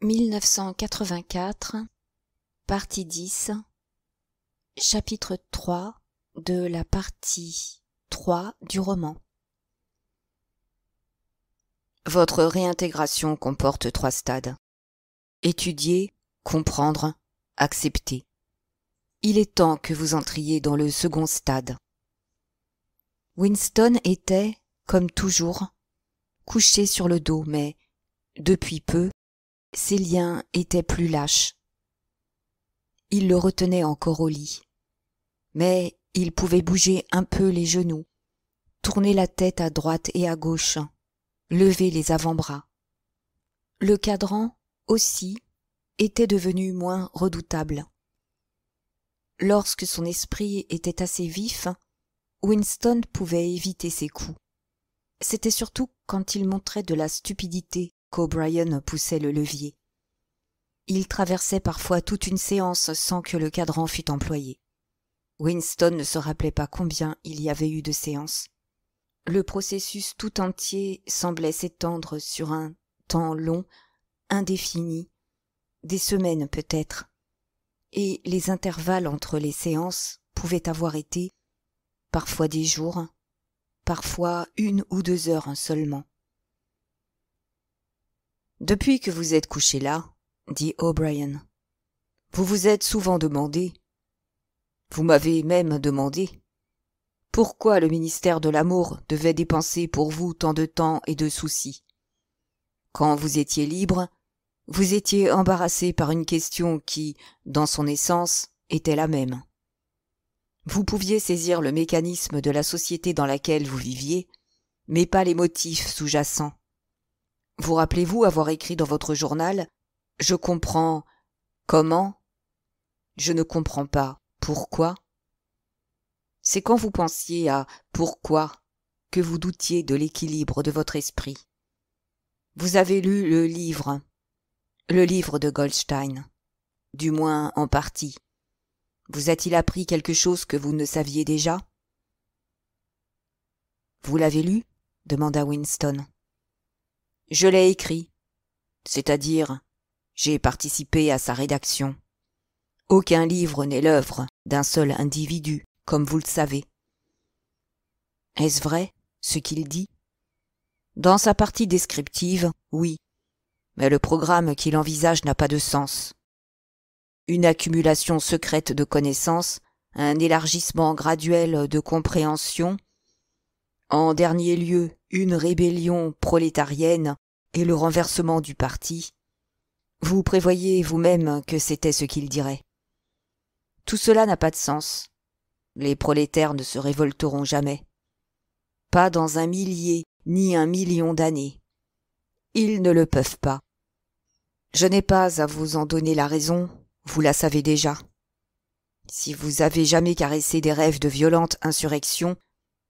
1984, partie 10, chapitre 3 de la partie 3 du roman. Votre réintégration comporte 3 stades. Étudier, comprendre, accepter. Il est temps que vous entriez dans le second stade. Winston était, comme toujours, couché sur le dos, mais, depuis peu, ses liens étaient plus lâches. Il le retenait encore au lit, mais il pouvait bouger un peu les genoux, tourner la tête à droite et à gauche, lever les avant-bras. Le cadran, aussi, était devenu moins redoutable. Lorsque son esprit était assez vif, Winston pouvait éviter ses coups. C'était surtout quand il montrait de la stupidité qu'O'Brien poussait le levier. Il traversait parfois toute une séance sans que le cadran fût employé. Winston ne se rappelait pas combien il y avait eu de séances. Le processus tout entier semblait s'étendre sur un temps long, indéfini, des semaines peut-être, et les intervalles entre les séances pouvaient avoir été, parfois des jours, parfois 1 ou 2 heures seulement. Depuis que vous êtes couché là, dit O'Brien, vous vous êtes souvent demandé, vous m'avez même demandé, pourquoi le ministère de l'Amour devait dépenser pour vous tant de temps et de soucis. Quand vous étiez libre, vous étiez embarrassé par une question qui, dans son essence, était la même. Vous pouviez saisir le mécanisme de la société dans laquelle vous viviez, mais pas les motifs sous-jacents. Vous rappelez-vous avoir écrit dans votre journal « Je comprends comment ?» Je ne comprends pas pourquoi. C'est quand vous pensiez à « pourquoi » que vous doutiez de l'équilibre de votre esprit. Vous avez lu le livre de Goldstein, du moins en partie. Vous a-t-il appris quelque chose que vous ne saviez déjà? Vous l'avez lu? Demanda Winston. Je l'ai écrit, c'est-à-dire, j'ai participé à sa rédaction. Aucun livre n'est l'œuvre d'un seul individu, comme vous le savez. Est-ce vrai, ce qu'il dit? Dans sa partie descriptive, oui, mais le programme qu'il envisage n'a pas de sens. Une accumulation secrète de connaissances, un élargissement graduel de compréhension, en dernier lieu, une rébellion prolétarienne et le renversement du parti. Vous prévoyez vous-même que c'était ce qu'il dirait. Tout cela n'a pas de sens. Les prolétaires ne se révolteront jamais. Pas dans 1 millier ni 1 million d'années. Ils ne le peuvent pas. Je n'ai pas à vous en donner la raison, vous la savez déjà. Si vous avez jamais caressé des rêves de violente insurrection,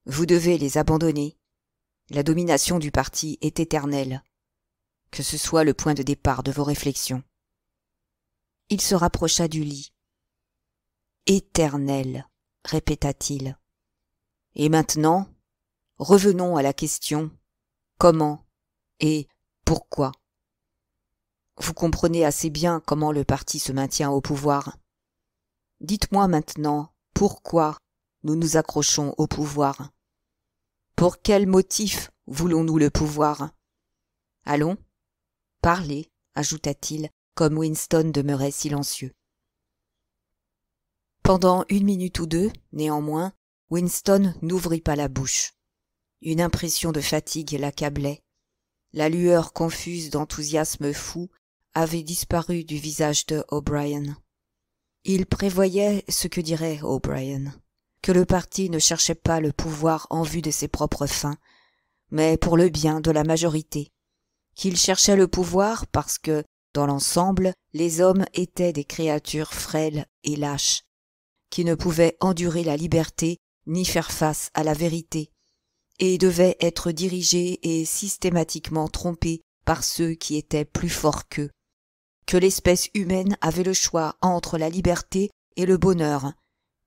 vous devez les abandonner. La domination du parti est éternelle. Que ce soit le point de départ de vos réflexions. Il se rapprocha du lit. Éternel, répéta-t-il. Et maintenant, revenons à la question comment et pourquoi. Vous comprenez assez bien comment le parti se maintient au pouvoir. Dites-moi maintenant pourquoi nous nous accrochons au pouvoir. Pour quel motif voulons-nous le pouvoir? Allons, parlez, ajouta-t-il, comme Winston demeurait silencieux. Pendant 1 minute ou 2, néanmoins, Winston n'ouvrit pas la bouche. Une impression de fatigue l'accablait. La lueur confuse d'enthousiasme fou avait disparu du visage de O'Brien. Il prévoyait ce que dirait O'Brien, que le parti ne cherchait pas le pouvoir en vue de ses propres fins, mais pour le bien de la majorité, qu'il cherchait le pouvoir parce que, dans l'ensemble, les hommes étaient des créatures frêles et lâches, qui ne pouvaient endurer la liberté ni faire face à la vérité, et devaient être dirigés et systématiquement trompés par ceux qui étaient plus forts qu'eux, que l'espèce humaine avait le choix entre la liberté et le bonheur,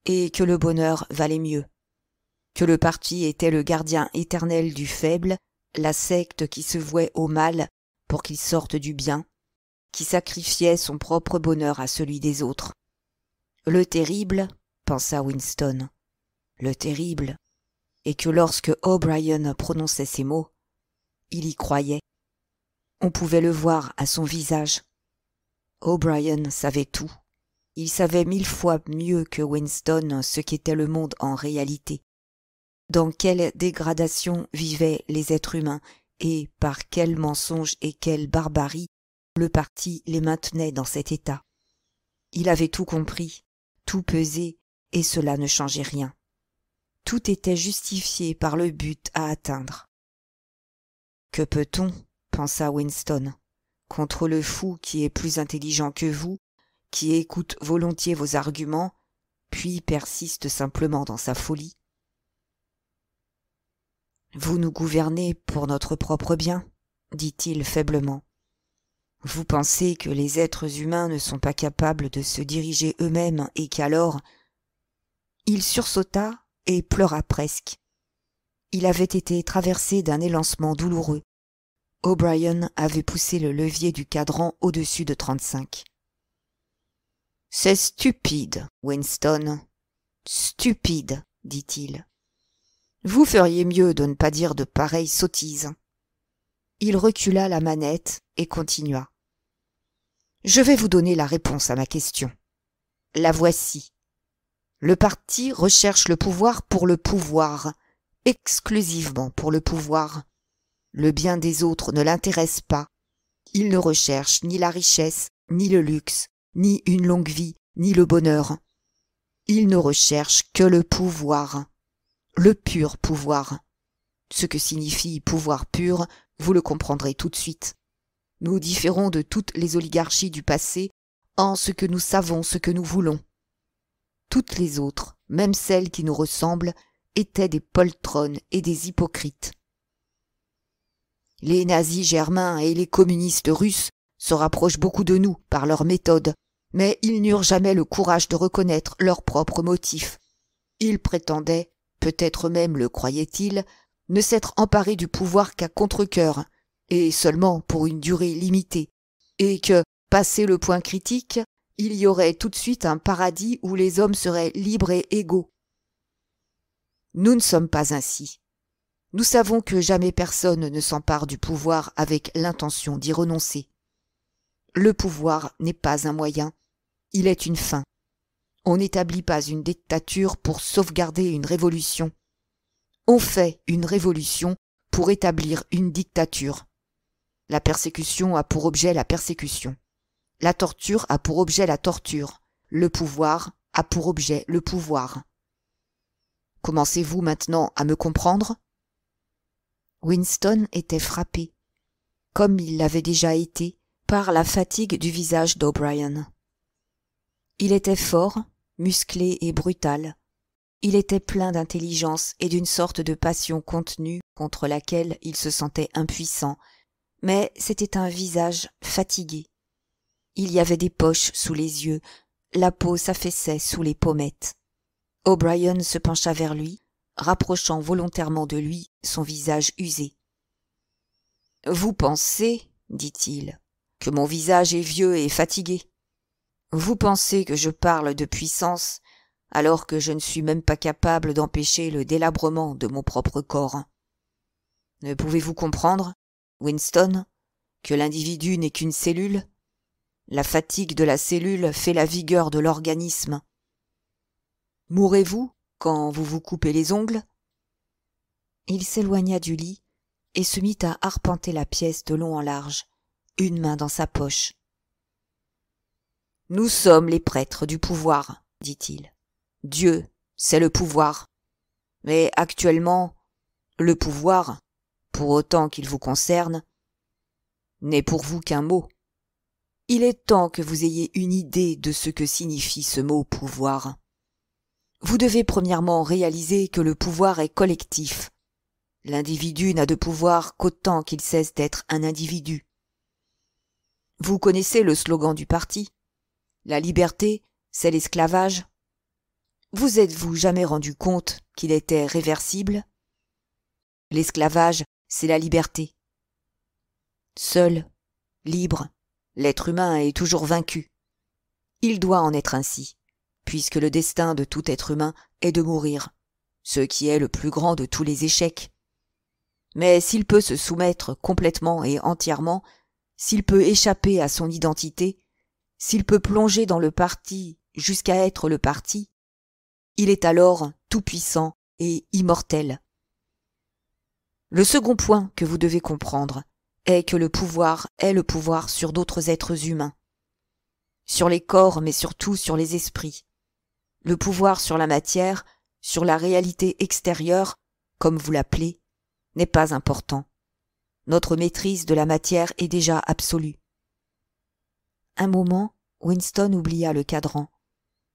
et que le bonheur valait mieux, que le parti était le gardien éternel du faible, la secte qui se vouait au mal pour qu'il sorte du bien, qui sacrifiait son propre bonheur à celui des autres. Le terrible, pensa Winston, le terrible est que lorsque O'Brien prononçait ces mots, il y croyait. On pouvait le voir à son visage. O'Brien savait tout. Il savait 1000 fois mieux que Winston ce qu'était le monde en réalité. Dans quelle dégradation vivaient les êtres humains et par quels mensonges et quelle barbarie le parti les maintenait dans cet état. Il avait tout compris, tout pesé, et cela ne changeait rien. Tout était justifié par le but à atteindre. Que peut-on, pensa Winston, contre le fou qui est plus intelligent que vous, qui écoute volontiers vos arguments, puis persiste simplement dans sa folie? Vous nous gouvernez pour notre propre bien, dit-il faiblement. Vous pensez que les êtres humains ne sont pas capables de se diriger eux-mêmes et qu'alors... Il sursauta et pleura presque. Il avait été traversé d'un élancement douloureux. O'Brien avait poussé le levier du cadran au-dessus de 35. « C'est stupide, Winston, stupide, dit-il. Vous feriez mieux de ne pas dire de pareilles sottises. » Il recula la manette et continua. « Je vais vous donner la réponse à ma question. La voici. Le parti recherche le pouvoir pour le pouvoir, exclusivement pour le pouvoir. Le bien des autres ne l'intéresse pas. Il ne recherche ni la richesse, ni le luxe, ni une longue vie, ni le bonheur. Il ne recherche que le pouvoir, le pur pouvoir. Ce que signifie pouvoir pur, vous le comprendrez tout de suite. Nous différons de toutes les oligarchies du passé en ce que nous savons ce que nous voulons. Toutes les autres, même celles qui nous ressemblent, étaient des poltronnes et des hypocrites. Les nazis germains et les communistes russes se rapprochent beaucoup de nous par leurs méthodes, mais ils n'eurent jamais le courage de reconnaître leurs propres motifs. Ils prétendaient, peut-être même le croyaient-ils, ne s'être emparés du pouvoir qu'à contre-cœur, et seulement pour une durée limitée, et que, passé le point critique, il y aurait tout de suite un paradis où les hommes seraient libres et égaux. Nous ne sommes pas ainsi. Nous savons que jamais personne ne s'empare du pouvoir avec l'intention d'y renoncer. Le pouvoir n'est pas un moyen, il est une fin. On n'établit pas une dictature pour sauvegarder une révolution. On fait une révolution pour établir une dictature. La persécution a pour objet la persécution. La torture a pour objet la torture. Le pouvoir a pour objet le pouvoir. Commencez-vous maintenant à me comprendre ? Winston était frappé, comme il l'avait déjà été, par la fatigue du visage d'O'Brien. Il était fort, musclé et brutal. Il était plein d'intelligence et d'une sorte de passion contenue contre laquelle il se sentait impuissant, mais c'était un visage fatigué. Il y avait des poches sous les yeux, la peau s'affaissait sous les pommettes. O'Brien se pencha vers lui, rapprochant volontairement de lui son visage usé. « Vous pensez, dit-il, que mon visage est vieux et fatigué. Vous pensez que je parle de puissance, alors que je ne suis même pas capable d'empêcher le délabrement de mon propre corps. Ne pouvez-vous comprendre, Winston, que l'individu n'est qu'une cellule ? La fatigue de la cellule fait la vigueur de l'organisme. Mourrez-vous quand vous vous coupez les ongles ? » Il s'éloigna du lit et se mit à arpenter la pièce de long en large, une main dans sa poche. « Nous sommes les prêtres du pouvoir, dit-il. Dieu, c'est le pouvoir. Mais actuellement, le pouvoir, pour autant qu'il vous concerne, n'est pour vous qu'un mot. Il est temps que vous ayez une idée de ce que signifie ce mot pouvoir. Vous devez premièrement réaliser que le pouvoir est collectif. L'individu n'a de pouvoir qu'autant qu'il cesse d'être un individu. Vous connaissez le slogan du parti ? La liberté, c'est l'esclavage. Vous êtes-vous jamais rendu compte qu'il était réversible ? L'esclavage, c'est la liberté. Seul, libre, L'être humain est toujours vaincu. Il doit en être ainsi, puisque le destin de tout être humain est de mourir, ce qui est le plus grand de tous les échecs. Mais s'il peut se soumettre complètement et entièrement, s'il peut échapper à son identité, s'il peut plonger dans le parti jusqu'à être le parti, il est alors tout-puissant et immortel. Le second point que vous devez comprendre est que le pouvoir est le pouvoir sur d'autres êtres humains, sur les corps mais surtout sur les esprits. Le pouvoir sur la matière, sur la réalité extérieure, comme vous l'appelez, n'est pas important. Notre maîtrise de la matière est déjà absolue. Un moment, Winston oublia le cadran.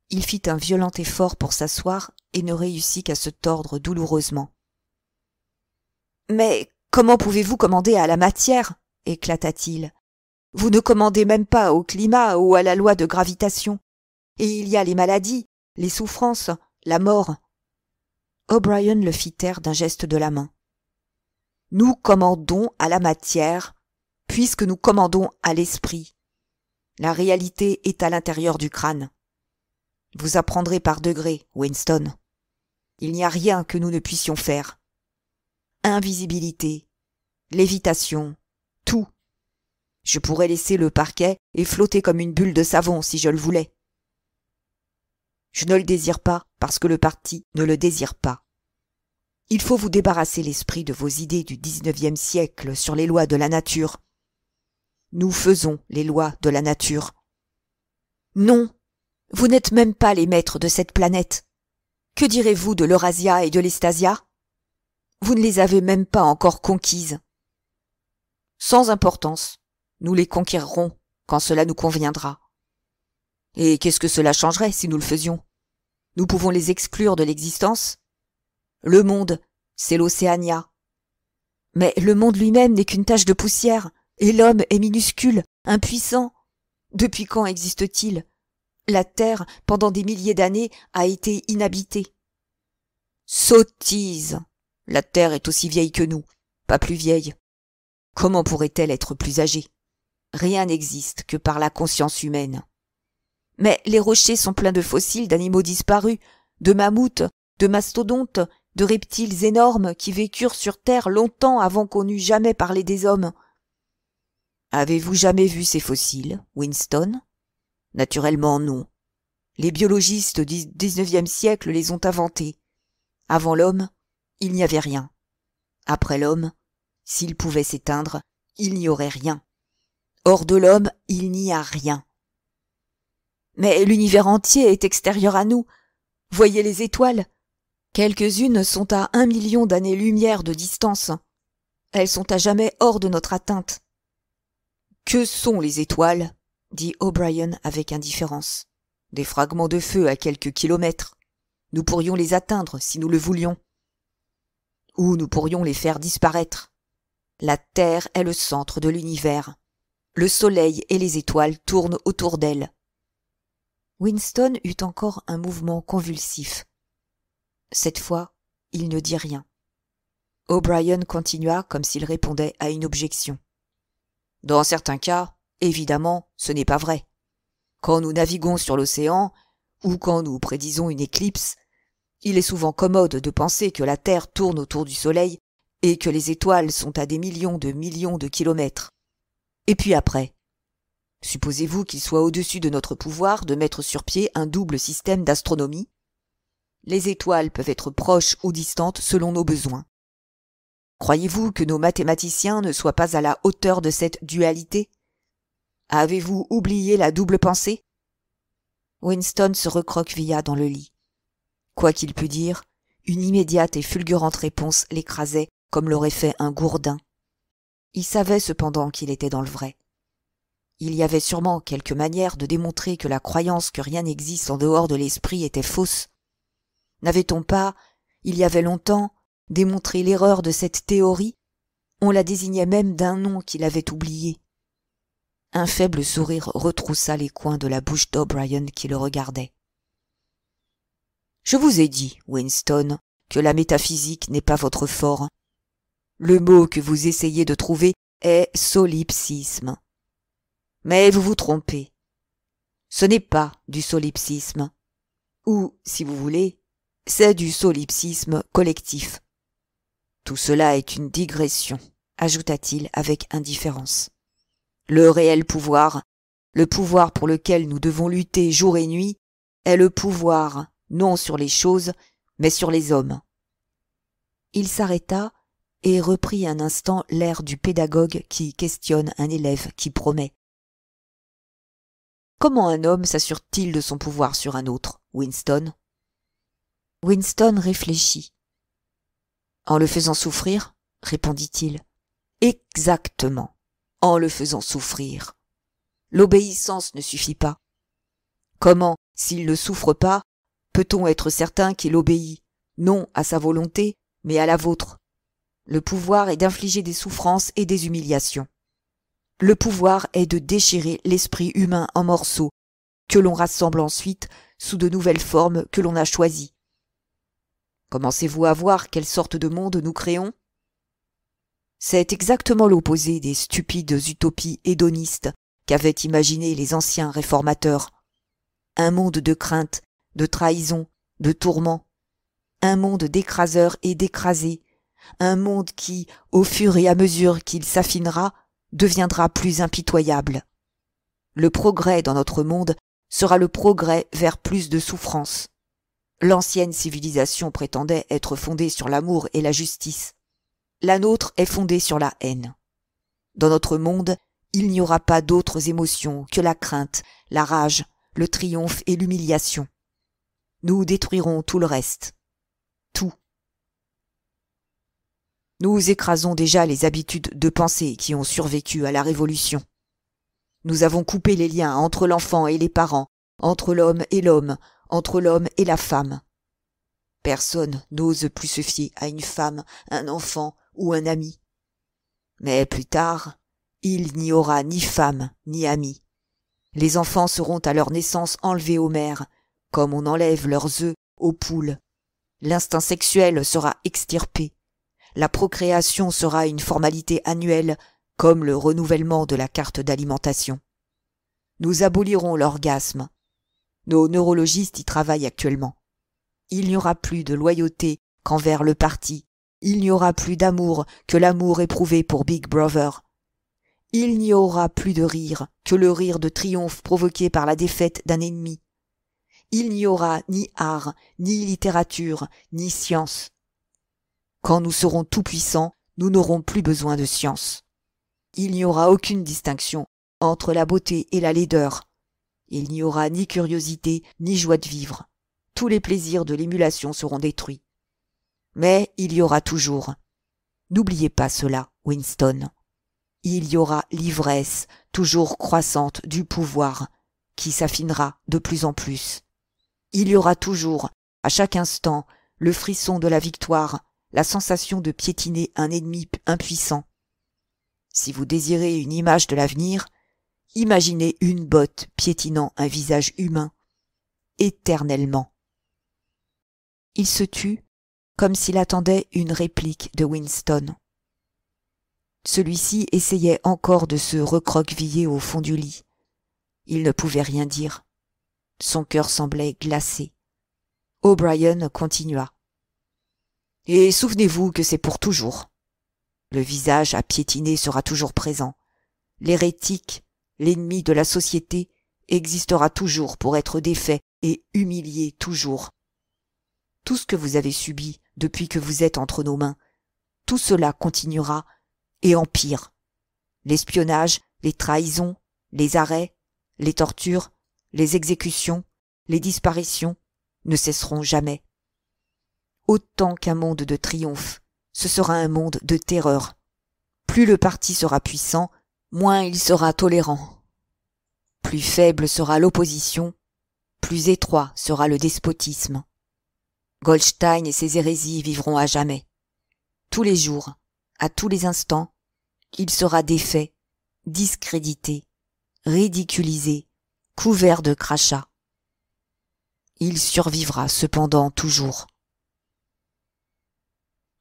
Il fit un violent effort pour s'asseoir et ne réussit qu'à se tordre douloureusement. « Mais comment pouvez-vous commander à la matière ?» éclata-t-il. « Vous ne commandez même pas au climat ou à la loi de gravitation. Et il y a les maladies, les souffrances, la mort. » O'Brien le fit taire d'un geste de la main. « Nous commandons à la matière, puisque nous commandons à l'esprit. La réalité est à l'intérieur du crâne. Vous apprendrez par degrés, Winston. Il n'y a rien que nous ne puissions faire. Invisibilité, lévitation, tout. Je pourrais laisser le parquet et flotter comme une bulle de savon si je le voulais. Je ne le désire pas parce que le parti ne le désire pas. Il faut vous débarrasser l'esprit de vos idées du 19e siècle sur les lois de la nature. Nous faisons les lois de la nature. Non, vous n'êtes même pas les maîtres de cette planète. Que direz-vous de l'Eurasia et de l'Estasia ? Vous ne les avez même pas encore conquises. Sans importance, nous les conquérerons quand cela nous conviendra. Et qu'est-ce que cela changerait si nous le faisions ? Nous pouvons les exclure de l'existence ? Le monde, c'est l'Océania. Mais le monde lui-même n'est qu'une tache de poussière, et l'homme est minuscule, impuissant. Depuis quand existe-t-il ? La Terre, pendant des milliers d'années, a été inhabitée. Sottise ! La Terre est aussi vieille que nous, pas plus vieille. Comment pourrait-elle être plus âgée ? Rien n'existe que par la conscience humaine. Mais les rochers sont pleins de fossiles d'animaux disparus, de mammouths, de mastodontes, de reptiles énormes qui vécurent sur Terre longtemps avant qu'on eût jamais parlé des hommes. Avez-vous jamais vu ces fossiles, Winston ? Naturellement non. Les biologistes du 19e siècle les ont inventés. Avant l'homme, il n'y avait rien. Après l'homme, s'il pouvait s'éteindre, il n'y aurait rien. Hors de l'homme, il n'y a rien. Mais l'univers entier est extérieur à nous. Voyez les étoiles. Quelques-unes sont à 1 million d'années-lumière de distance. Elles sont à jamais hors de notre atteinte. Que sont les étoiles ? Dit O'Brien avec indifférence. Des fragments de feu à quelques kilomètres. Nous pourrions les atteindre si nous le voulions. Ou nous pourrions les faire disparaître. La Terre est le centre de l'univers. Le soleil et les étoiles tournent autour d'elle. Winston eut encore un mouvement convulsif. Cette fois, il ne dit rien. O'Brien continua comme s'il répondait à une objection. Dans certains cas, évidemment, ce n'est pas vrai. Quand nous naviguons sur l'océan, ou quand nous prédisons une éclipse, il est souvent commode de penser que la Terre tourne autour du Soleil et que les étoiles sont à des millions de kilomètres. Et puis après, supposez-vous qu'il soit au-dessus de notre pouvoir de mettre sur pied un double système d'astronomie ? Les étoiles peuvent être proches ou distantes selon nos besoins. Croyez-vous que nos mathématiciens ne soient pas à la hauteur de cette dualité ? Avez-vous oublié la double pensée ? Winston se recroquevilla dans le lit. Quoi qu'il pût dire, une immédiate et fulgurante réponse l'écrasait comme l'aurait fait un gourdin. Il savait cependant qu'il était dans le vrai. Il y avait sûrement quelque manière de démontrer que la croyance que rien n'existe en dehors de l'esprit était fausse. N'avait-on pas, il y avait longtemps, démontré l'erreur de cette théorie ? On la désignait même d'un nom qu'il avait oublié. Un faible sourire retroussa les coins de la bouche d'O'Brien qui le regardait. « Je vous ai dit, Winston, que la métaphysique n'est pas votre fort. Le mot que vous essayez de trouver est solipsisme. Mais vous vous trompez. Ce n'est pas du solipsisme. Ou, si vous voulez, c'est du solipsisme collectif. Tout cela est une digression, ajouta-t-il avec indifférence. Le réel pouvoir, le pouvoir pour lequel nous devons lutter jour et nuit, est le pouvoir non sur les choses, mais sur les hommes. Il s'arrêta et reprit un instant l'air du pédagogue qui questionne un élève qui promet. Comment un homme s'assure-t-il de son pouvoir sur un autre, Winston? Winston réfléchit. En le faisant souffrir, répondit-il. Exactement, en le faisant souffrir. L'obéissance ne suffit pas. Comment, s'il ne souffre pas, peut-on être certain qu'il obéit, non à sa volonté, mais à la vôtre? Le pouvoir est d'infliger des souffrances et des humiliations. Le pouvoir est de déchirer l'esprit humain en morceaux, que l'on rassemble ensuite sous de nouvelles formes que l'on a choisies. Commencez-vous à voir quelle sorte de monde nous créons? C'est exactement l'opposé des stupides utopies hédonistes qu'avaient imaginées les anciens réformateurs. Un monde de crainte, de trahison, de tourments. Un monde d'écraseurs et d'écrasés. Un monde qui, au fur et à mesure qu'il s'affinera, deviendra plus impitoyable. Le progrès dans notre monde sera le progrès vers plus de souffrance. L'ancienne civilisation prétendait être fondée sur l'amour et la justice. La nôtre est fondée sur la haine. Dans notre monde, il n'y aura pas d'autres émotions que la crainte, la rage, le triomphe et l'humiliation. Nous détruirons tout le reste. Tout. Nous écrasons déjà les habitudes de pensée qui ont survécu à la Révolution. Nous avons coupé les liens entre l'enfant et les parents, entre l'homme et l'homme, entre l'homme et la femme. Personne n'ose plus se fier à une femme, un enfant ou un ami. Mais plus tard, il n'y aura ni femme ni ami. Les enfants seront à leur naissance enlevés aux mères, comme on enlève leurs œufs aux poules. L'instinct sexuel sera extirpé. La procréation sera une formalité annuelle, comme le renouvellement de la carte d'alimentation. Nous abolirons l'orgasme. Nos neurologistes y travaillent actuellement. Il n'y aura plus de loyauté qu'envers le parti. Il n'y aura plus d'amour que l'amour éprouvé pour Big Brother. Il n'y aura plus de rire que le rire de triomphe provoqué par la défaite d'un ennemi. Il n'y aura ni art, ni littérature, ni science. Quand nous serons tout-puissants, nous n'aurons plus besoin de science. Il n'y aura aucune distinction entre la beauté et la laideur. Il n'y aura ni curiosité, ni joie de vivre. Tous les plaisirs de l'émulation seront détruits. Mais il y aura toujours, n'oubliez pas cela, Winston, il y aura l'ivresse toujours croissante du pouvoir, qui s'affinera de plus en plus. Il y aura toujours, à chaque instant, le frisson de la victoire, la sensation de piétiner un ennemi impuissant. Si vous désirez une image de l'avenir, imaginez une botte piétinant un visage humain, éternellement. Il se tut, comme s'il attendait une réplique de Winston. Celui-ci essayait encore de se recroqueviller au fond du lit. Il ne pouvait rien dire. Son cœur semblait glacé. O'Brien continua. « Et souvenez-vous que c'est pour toujours. Le visage à piétiner sera toujours présent. L'hérétique, l'ennemi de la société, existera toujours pour être défait et humilié toujours. Tout ce que vous avez subi depuis que vous êtes entre nos mains, tout cela continuera et empire. L'espionnage, les trahisons, les arrêts, les tortures, les exécutions, les disparitions ne cesseront jamais. Autant qu'un monde de triomphe, ce sera un monde de terreur. Plus le parti sera puissant, moins il sera tolérant. Plus faible sera l'opposition, plus étroit sera le despotisme. Goldstein et ses hérésies vivront à jamais. Tous les jours, à tous les instants, il sera défait, discrédité, ridiculisé, couvert de crachats. Il survivra cependant toujours.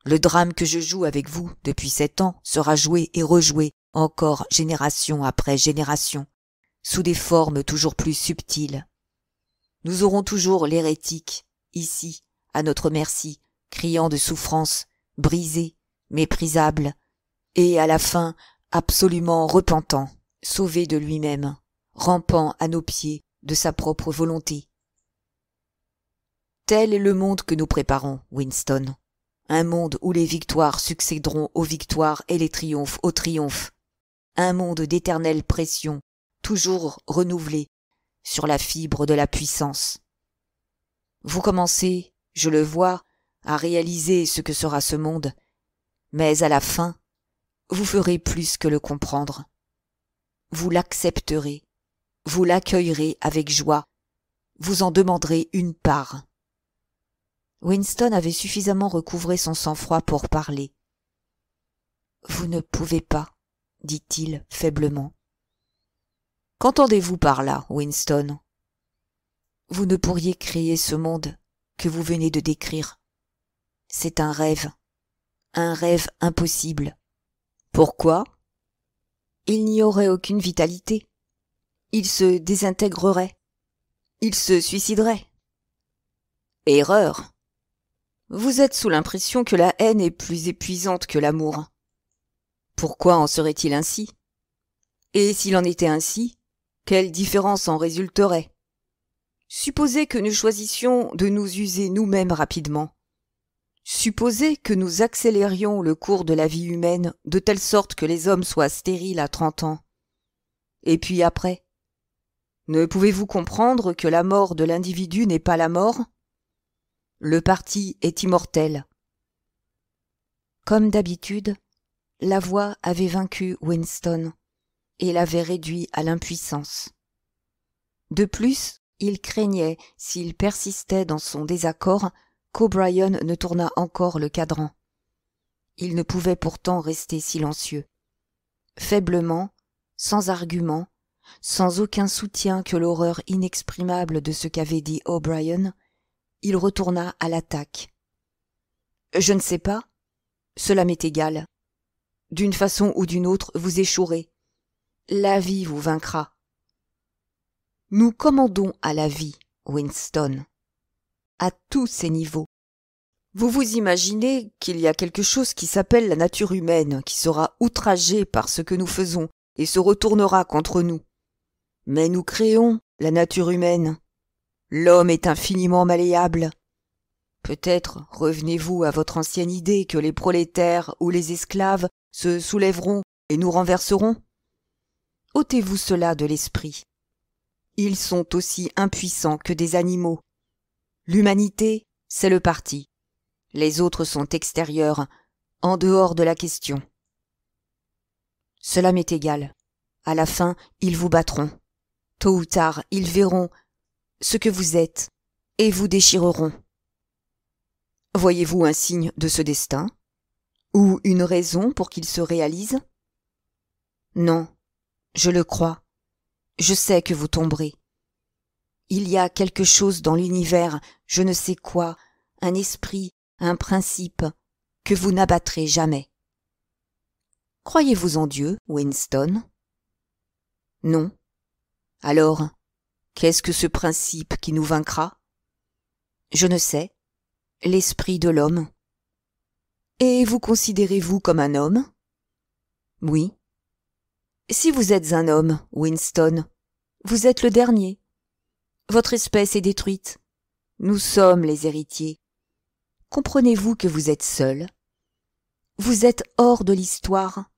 Le drame que je joue avec vous depuis 7 ans sera joué et rejoué encore génération après génération, sous des formes toujours plus subtiles. Nous aurons toujours l'hérétique, ici, à notre merci, criant de souffrance, brisé, méprisable, et à la fin absolument repentant, sauvé de lui-même, rampant à nos pieds de sa propre volonté. Tel est le monde que nous préparons, Winston. Un monde où les victoires succéderont aux victoires et les triomphes aux triomphes. Un monde d'éternelle pression, toujours renouvelée, sur la fibre de la puissance. Vous commencez, je le vois, à réaliser ce que sera ce monde, mais à la fin, vous ferez plus que le comprendre. Vous l'accepterez, vous l'accueillerez avec joie, vous en demanderez une part. Winston avait suffisamment recouvré son sang-froid pour parler. « Vous ne pouvez pas, » dit-il faiblement. « Qu'entendez-vous par là, Winston ? Vous ne pourriez créer ce monde que vous venez de décrire. C'est un rêve impossible. Pourquoi ? Il n'y aurait aucune vitalité. Il se désintégrerait. Il se suiciderait. Erreur. Vous êtes sous l'impression que la haine est plus épuisante que l'amour. Pourquoi en serait-il ainsi ? Et s'il en était ainsi, quelle différence en résulterait ? Supposez que nous choisissions de nous user nous-mêmes rapidement. Supposez que nous accélérions le cours de la vie humaine de telle sorte que les hommes soient stériles à 30 ans. Et puis après ? Ne pouvez-vous comprendre que la mort de l'individu n'est pas la mort ? Le parti est immortel. Comme d'habitude, la voix avait vaincu Winston et l'avait réduit à l'impuissance. De plus, il craignait, s'il persistait dans son désaccord, qu'O'Brien ne tournât encore le cadran. Il ne pouvait pourtant rester silencieux. Faiblement, sans argument, sans aucun soutien que l'horreur inexprimable de ce qu'avait dit O'Brien, il retourna à l'attaque. « Je ne sais pas. Cela m'est égal. D'une façon ou d'une autre, vous échouerez. La vie vous vaincra. Nous commandons à la vie, Winston, à tous ses niveaux. Vous vous imaginez qu'il y a quelque chose qui s'appelle la nature humaine qui sera outragée par ce que nous faisons et se retournera contre nous. Mais nous créons la nature humaine. L'homme est infiniment malléable. Peut-être revenez-vous à votre ancienne idée que les prolétaires ou les esclaves se soulèveront et nous renverseront. Ôtez-vous cela de l'esprit. Ils sont aussi impuissants que des animaux. L'humanité, c'est le parti. Les autres sont extérieurs, en dehors de la question. Cela m'est égal. À la fin, ils vous battront. Tôt ou tard, ils verront ce que vous êtes et vous déchireront. Voyez-vous un signe de ce destin ? Ou une raison pour qu'il se réalise ? Non, je le crois. Je sais que vous tomberez. Il y a quelque chose dans l'univers, je ne sais quoi, un esprit, un principe, que vous n'abattrez jamais. Croyez-vous en Dieu, Winston ? Non. Alors, qu'est-ce que ce principe qui nous vaincra ? Je ne sais. L'esprit de l'homme. Et vous considérez-vous comme un homme ? Oui. Si vous êtes un homme, Winston, vous êtes le dernier. Votre espèce est détruite. Nous sommes les héritiers. Comprenez-vous que vous êtes seul ? Vous êtes hors de l'histoire.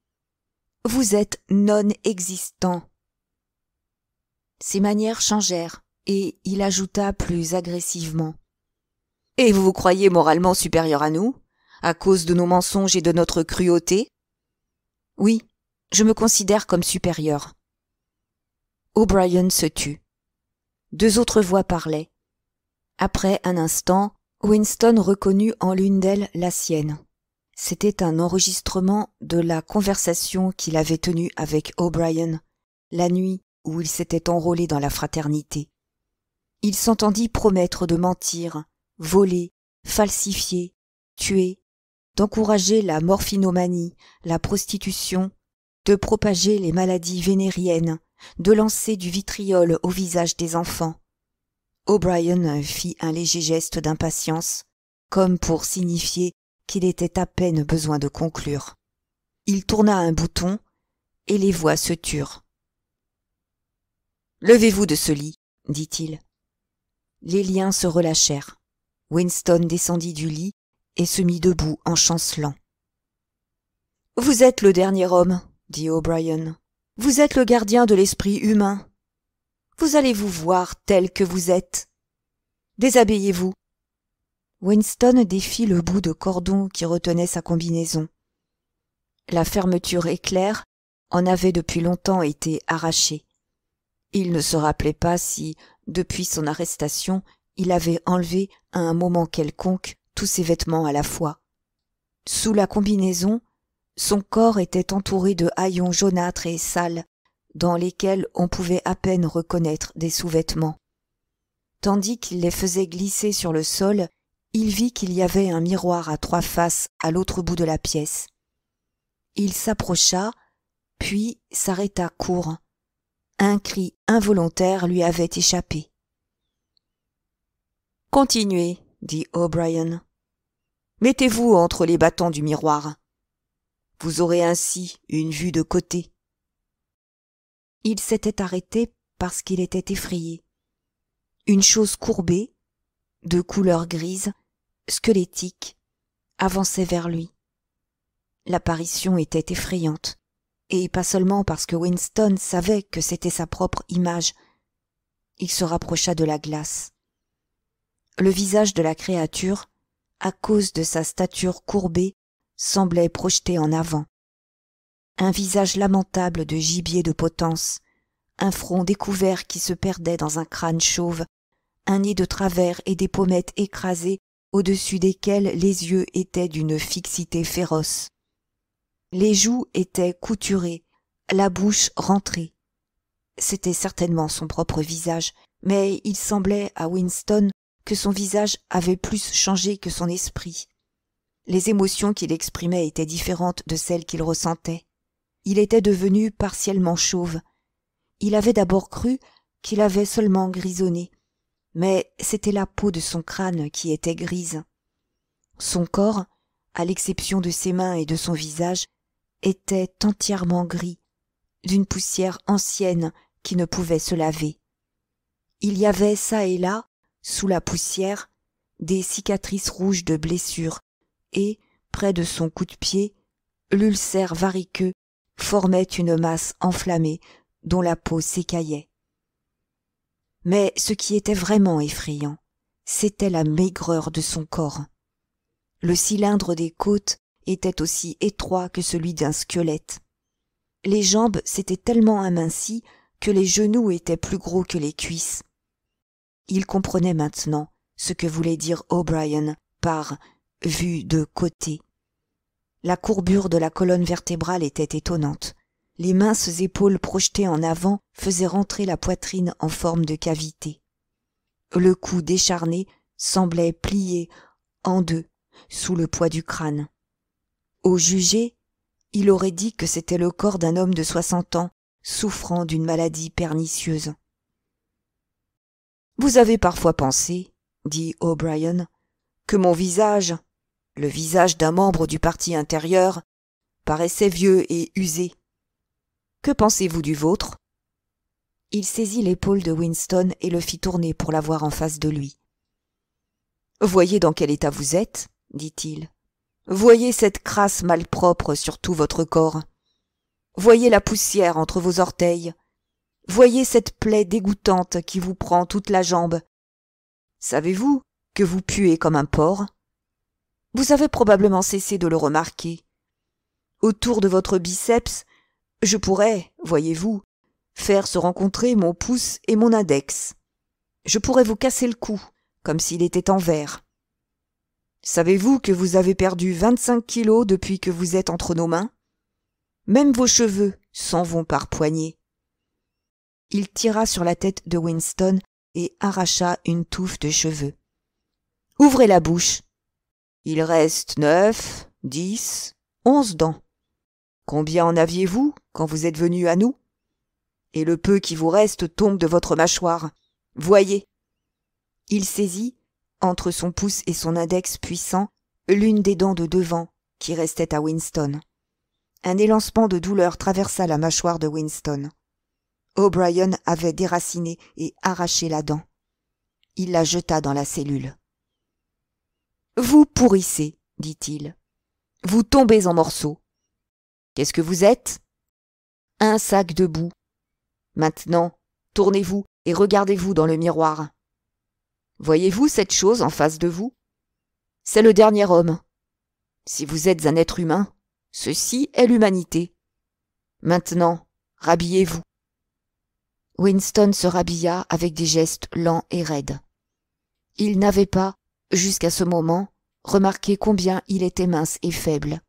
Vous êtes non existant. Ses manières changèrent, et il ajouta plus agressivement. Et vous vous croyez moralement supérieur à nous, à cause de nos mensonges et de notre cruauté ? Oui, je me considère comme supérieur. O'Brien se tut. Deux autres voix parlaient. Après un instant, Winston reconnut en l'une d'elles la sienne. C'était un enregistrement de la conversation qu'il avait tenue avec O'Brien, la nuit où il s'était enrôlé dans la fraternité. Il s'entendit promettre de mentir, voler, falsifier, tuer, d'encourager la morphinomanie, la prostitution, de propager les maladies vénériennes, de lancer du vitriol au visage des enfants. O'Brien fit un léger geste d'impatience, comme pour signifier qu'il était à peine besoin de conclure. Il tourna un bouton, et les voix se turent. « Levez-vous de ce lit, » dit-il. Les liens se relâchèrent. Winston descendit du lit et se mit debout en chancelant. « Vous êtes le dernier homme, » dit O'Brien. « Vous êtes le gardien de l'esprit humain. Vous allez vous voir tel que vous êtes. Déshabillez-vous. » Winston défit le bout de cordon qui retenait sa combinaison. La fermeture éclair en avait depuis longtemps été arrachée. Il ne se rappelait pas si, depuis son arrestation, il avait enlevé à un moment quelconque tous ses vêtements à la fois. Sous la combinaison, son corps était entouré de haillons jaunâtres et sales, dans lesquels on pouvait à peine reconnaître des sous-vêtements. Tandis qu'il les faisait glisser sur le sol, il vit qu'il y avait un miroir à 3 faces à l'autre bout de la pièce. Il s'approcha, puis s'arrêta court. Un cri involontaire lui avait échappé. « Continuez, » dit O'Brien. « Mettez-vous entre les battants du miroir. Vous aurez ainsi une vue de côté. » Il s'était arrêté parce qu'il était effrayé. Une chose courbée, de couleur grise, squelettique, avançait vers lui. L'apparition était effrayante, et pas seulement parce que Winston savait que c'était sa propre image. Il se rapprocha de la glace. Le visage de la créature, à cause de sa stature courbée, semblait projeté en avant. Un visage lamentable de gibier de potence, un front découvert qui se perdait dans un crâne chauve, un nez de travers et des pommettes écrasées au-dessus desquelles les yeux étaient d'une fixité féroce. Les joues étaient couturées, la bouche rentrée. C'était certainement son propre visage, mais il semblait à Winston que son visage avait plus changé que son esprit. Les émotions qu'il exprimait étaient différentes de celles qu'il ressentait. Il était devenu partiellement chauve. Il avait d'abord cru qu'il avait seulement grisonné, mais c'était la peau de son crâne qui était grise. Son corps, à l'exception de ses mains et de son visage, était entièrement gris, d'une poussière ancienne qui ne pouvait se laver. Il y avait çà et là, sous la poussière, des cicatrices rouges de blessures, et, près de son cou de pied, l'ulcère variqueux formait une masse enflammée dont la peau s'écaillait. Mais ce qui était vraiment effrayant, c'était la maigreur de son corps. Le cylindre des côtes était aussi étroit que celui d'un squelette. Les jambes s'étaient tellement amincies que les genoux étaient plus gros que les cuisses. Il comprenait maintenant ce que voulait dire O'Brien par « vue de côté ». La courbure de la colonne vertébrale était étonnante. Les minces épaules projetées en avant faisaient rentrer la poitrine en forme de cavité. Le cou décharné semblait plié en deux sous le poids du crâne. Au juger, il aurait dit que c'était le corps d'un homme de 60 ans souffrant d'une maladie pernicieuse. « Vous avez parfois pensé, » dit O'Brien, « que mon visage, le visage d'un membre du parti intérieur, paraissait vieux et usé. Que pensez-vous du vôtre ?» Il saisit l'épaule de Winston et le fit tourner pour la voir en face de lui. « Voyez dans quel état vous êtes, » dit-il. « Voyez cette crasse malpropre sur tout votre corps. Voyez la poussière entre vos orteils. Voyez cette plaie dégoûtante qui vous prend toute la jambe. Savez-vous que vous puez comme un porc ? Vous avez probablement cessé de le remarquer. Autour de votre biceps, je pourrais, voyez-vous, faire se rencontrer mon pouce et mon index. Je pourrais vous casser le cou, comme s'il était en verre. Savez-vous que vous avez perdu 25 kilos depuis que vous êtes entre nos mains ? Même vos cheveux s'en vont par poignées. » Il tira sur la tête de Winston et arracha une touffe de cheveux. « Ouvrez la bouche. Il reste 9, 10, 11 dents. Combien en aviez-vous quand vous êtes venu à nous ? et le peu qui vous reste tombe de votre mâchoire. Voyez. Il saisit, entre son pouce et son index puissant, l'une des dents de devant qui restait à Winston. Un élancement de douleur traversa la mâchoire de Winston. O'Brien avait déraciné et arraché la dent. Il la jeta dans la cellule. « Vous pourrissez, dit-il. Vous tombez en morceaux. Qu'est-ce que vous êtes ? Un sac de boue. Maintenant, tournez-vous et regardez-vous dans le miroir. Voyez-vous cette chose en face de vous ? C'est le dernier homme. Si vous êtes un être humain, ceci est l'humanité. Maintenant, rhabillez-vous. » Winston se rhabilla avec des gestes lents et raides. Il n'avait pas, jusqu'à ce moment, remarqué combien il était mince et faible.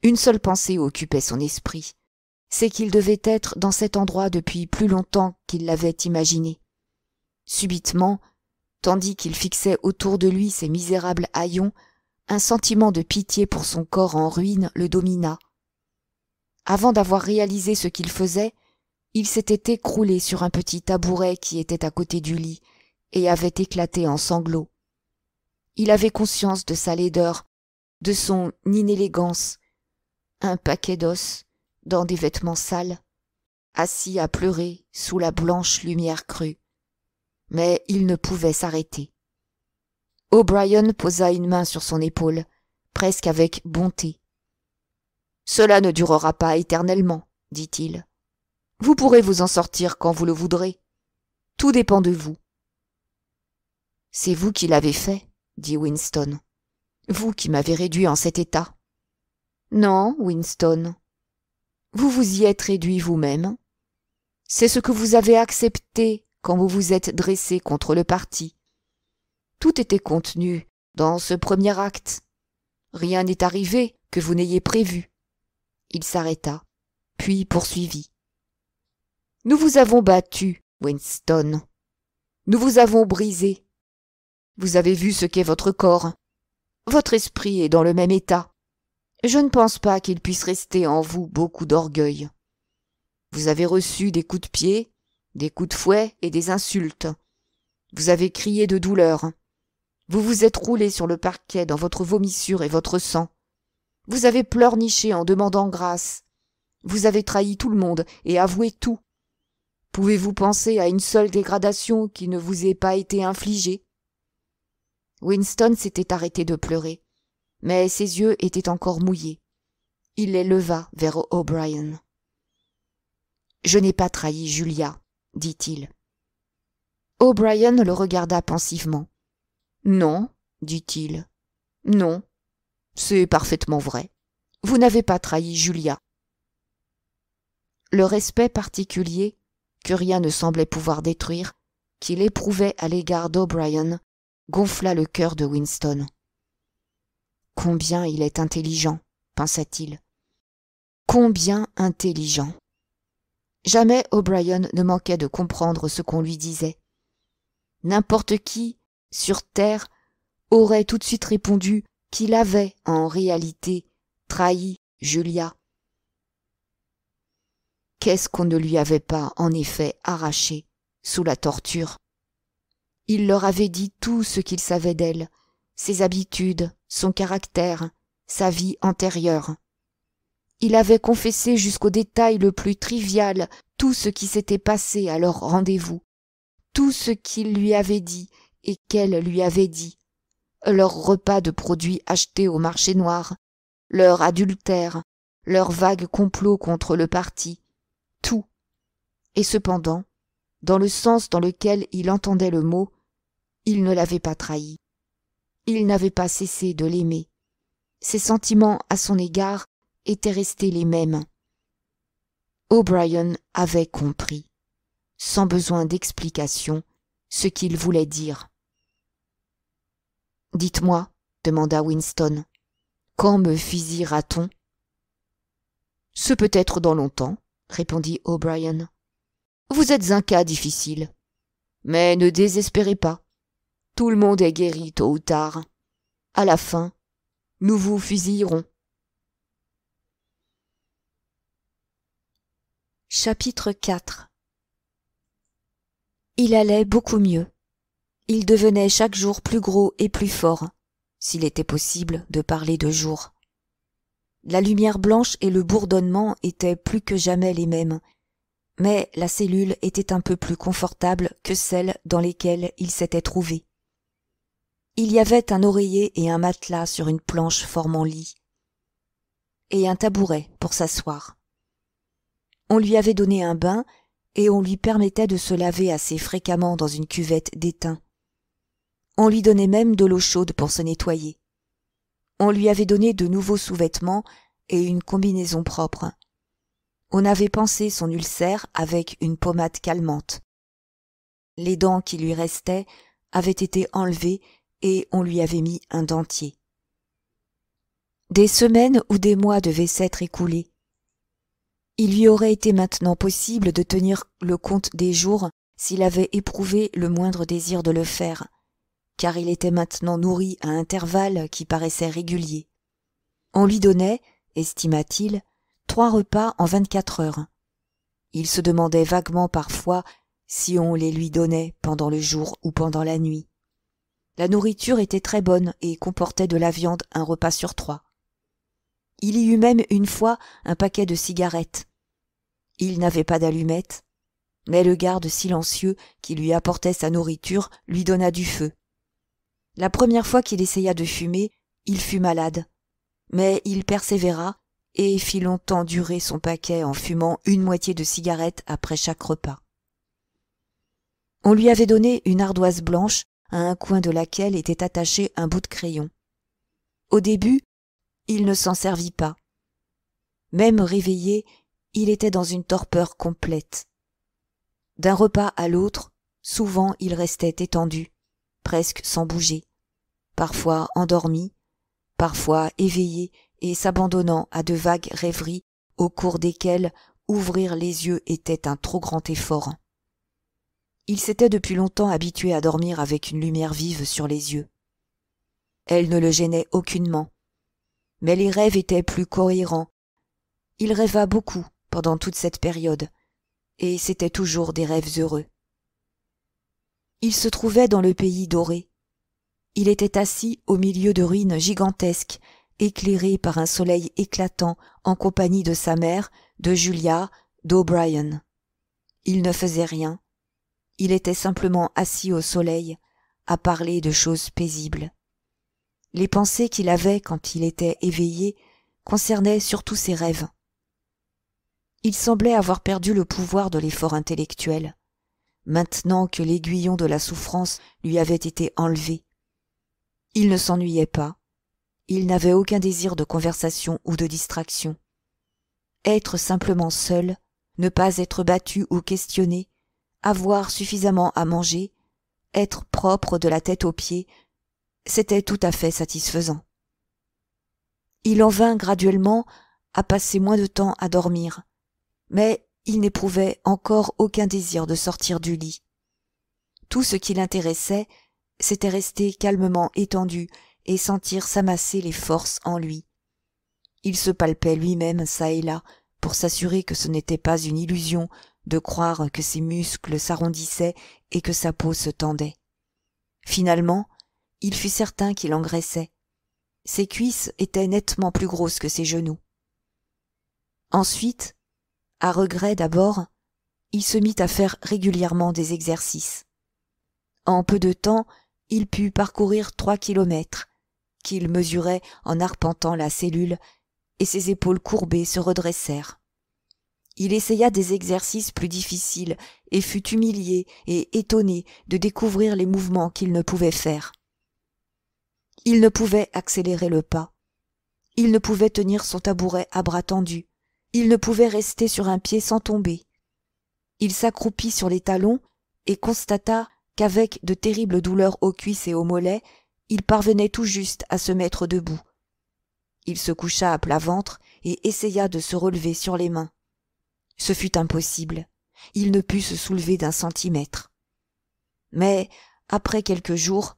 Une seule pensée occupait son esprit, c'est qu'il devait être dans cet endroit depuis plus longtemps qu'il l'avait imaginé. Subitement, tandis qu'il fixait autour de lui ces misérables haillons, un sentiment de pitié pour son corps en ruine le domina. Avant d'avoir réalisé ce qu'il faisait, il s'était écroulé sur un petit tabouret qui était à côté du lit et avait éclaté en sanglots. Il avait conscience de sa laideur, de son inélégance, un paquet d'os, dans des vêtements sales, assis à pleurer sous la blanche lumière crue. Mais il ne pouvait s'arrêter. O'Brien posa une main sur son épaule, presque avec bonté. « Cela ne durera pas éternellement, dit-il. Vous pourrez vous en sortir quand vous le voudrez. Tout dépend de vous. »« C'est vous qui l'avez fait, » dit Winston. « Vous qui m'avez réduit en cet état. »« Non, Winston. Vous vous y êtes réduit vous-même. C'est ce que vous avez accepté quand vous vous êtes dressé contre le parti. Tout était contenu dans ce premier acte. Rien n'est arrivé que vous n'ayez prévu. » Il s'arrêta, puis poursuivit. « Nous vous avons battu, Winston. Nous vous avons brisé. Vous avez vu ce qu'est votre corps. Votre esprit est dans le même état. Je ne pense pas qu'il puisse rester en vous beaucoup d'orgueil. Vous avez reçu des coups de pied, des coups de fouet et des insultes. Vous avez crié de douleur. Vous vous êtes roulé sur le parquet dans votre vomissure et votre sang. Vous avez pleurniché en demandant grâce. Vous avez trahi tout le monde et avoué tout. Pouvez-vous penser à une seule dégradation qui ne vous ait pas été infligée ? » Winston s'était arrêté de pleurer, mais ses yeux étaient encore mouillés. Il les leva vers O'Brien. « Je n'ai pas trahi Julia, » dit-il. O'Brien le regarda pensivement. « Non, dit-il. Non, c'est parfaitement vrai. Vous n'avez pas trahi Julia. » Le respect particulier, que rien ne semblait pouvoir détruire, qu'il éprouvait à l'égard d'O'Brien, gonfla le cœur de Winston. « Combien il est intelligent, pensa-t-il. Combien intelligent. Jamais O'Brien ne manquait de comprendre ce qu'on lui disait. N'importe qui, sur terre, aurait tout de suite répondu qu'il avait, en réalité, trahi Julia. Qu'est-ce qu'on ne lui avait pas, en effet, arraché, sous la torture? Il leur avait dit tout ce qu'il savait d'elle, ses habitudes, son caractère, sa vie antérieure. Il avait confessé jusqu'au détail le plus trivial tout ce qui s'était passé à leur rendez-vous, tout ce qu'il lui avait dit et qu'elle lui avait dit, leur repas de produits achetés au marché noir, leur adultère, leur vague complot contre le parti, tout. Et cependant, dans le sens dans lequel il entendait le mot, il ne l'avait pas trahi. Il n'avait pas cessé de l'aimer. Ses sentiments à son égard étaient restés les mêmes. O'Brien avait compris, sans besoin d'explication, ce qu'il voulait dire. « Dites-moi, » demanda Winston, « quand me fusillera-t-on » ? « Ce peut être dans longtemps, » répondit O'Brien. « Vous êtes un cas difficile. Mais ne désespérez pas. Tout le monde est guéri tôt ou tard. À la fin, nous vous fusillerons. » Chapitre 4. Il allait beaucoup mieux. Il devenait chaque jour plus gros et plus fort, s'il était possible de parler de jour. La lumière blanche et le bourdonnement étaient plus que jamais les mêmes, mais la cellule était un peu plus confortable que celle dans lesquelles il s'était trouvé. Il y avait un oreiller et un matelas sur une planche formant lit, et un tabouret pour s'asseoir. On lui avait donné un bain et on lui permettait de se laver assez fréquemment dans une cuvette d'étain. On lui donnait même de l'eau chaude pour se nettoyer. On lui avait donné de nouveaux sous-vêtements et une combinaison propre. On avait pansé son ulcère avec une pommade calmante. Les dents qui lui restaient avaient été enlevées et on lui avait mis un dentier. Des semaines ou des mois devaient s'être écoulés. Il lui aurait été maintenant possible de tenir le compte des jours s'il avait éprouvé le moindre désir de le faire, car il était maintenant nourri à intervalles qui paraissaient réguliers. On lui donnait, estima-t-il, 3 repas en 24 heures. Il se demandait vaguement parfois si on les lui donnait pendant le jour ou pendant la nuit. La nourriture était très bonne et comportait de la viande un repas sur 3. Il y eut même une fois un paquet de cigarettes. Il n'avait pas d'allumettes, mais le garde silencieux qui lui apportait sa nourriture lui donna du feu. La première fois qu'il essaya de fumer, il fut malade, mais il persévéra et fit longtemps durer son paquet en fumant une moitié de cigarette après chaque repas. On lui avait donné une ardoise blanche à un coin de laquelle était attaché un bout de crayon. Au début, il ne s'en servit pas. Même réveillé, il était dans une torpeur complète. D'un repas à l'autre, souvent il restait étendu, presque sans bouger, parfois endormi, parfois éveillé et s'abandonnant à de vagues rêveries au cours desquelles ouvrir les yeux était un trop grand effort. Il s'était depuis longtemps habitué à dormir avec une lumière vive sur les yeux. Elle ne le gênait aucunement, mais les rêves étaient plus cohérents. Il rêva beaucoup pendant toute cette période, et c'étaient toujours des rêves heureux. Il se trouvait dans le pays doré. Il était assis au milieu de ruines gigantesques, éclairées par un soleil éclatant en compagnie de sa mère, de Julia, d'O'Brien. Il ne faisait rien. Il était simplement assis au soleil, à parler de choses paisibles. Les pensées qu'il avait quand il était éveillé concernaient surtout ses rêves. Il semblait avoir perdu le pouvoir de l'effort intellectuel, maintenant que l'aiguillon de la souffrance lui avait été enlevé. Il ne s'ennuyait pas. Il n'avait aucun désir de conversation ou de distraction. Être simplement seul, ne pas être battu ou questionné, avoir suffisamment à manger, être propre de la tête aux pieds, c'était tout à fait satisfaisant. Il en vint graduellement à passer moins de temps à dormir, mais il n'éprouvait encore aucun désir de sortir du lit. Tout ce qui l'intéressait, c'était rester calmement étendu et sentir s'amasser les forces en lui. Il se palpait lui-même çà et là pour s'assurer que ce n'était pas une illusion de croire que ses muscles s'arrondissaient et que sa peau se tendait. Finalement, il fut certain qu'il engraissait. Ses cuisses étaient nettement plus grosses que ses genoux. Ensuite, à regret d'abord, il se mit à faire régulièrement des exercices. En peu de temps, il put parcourir 3 kilomètres, qu'il mesurait en arpentant la cellule, et ses épaules courbées se redressèrent. Il essaya des exercices plus difficiles et fut humilié et étonné de découvrir les mouvements qu'il ne pouvait faire. Il ne pouvait accélérer le pas. Il ne pouvait tenir son tabouret à bras tendus. Il ne pouvait rester sur un pied sans tomber. Il s'accroupit sur les talons et constata qu'avec de terribles douleurs aux cuisses et aux mollets, il parvenait tout juste à se mettre debout. Il se coucha à plat ventre et essaya de se relever sur les mains. Ce fut impossible. Il ne put se soulever d'1 centimètre. Mais, après quelques jours,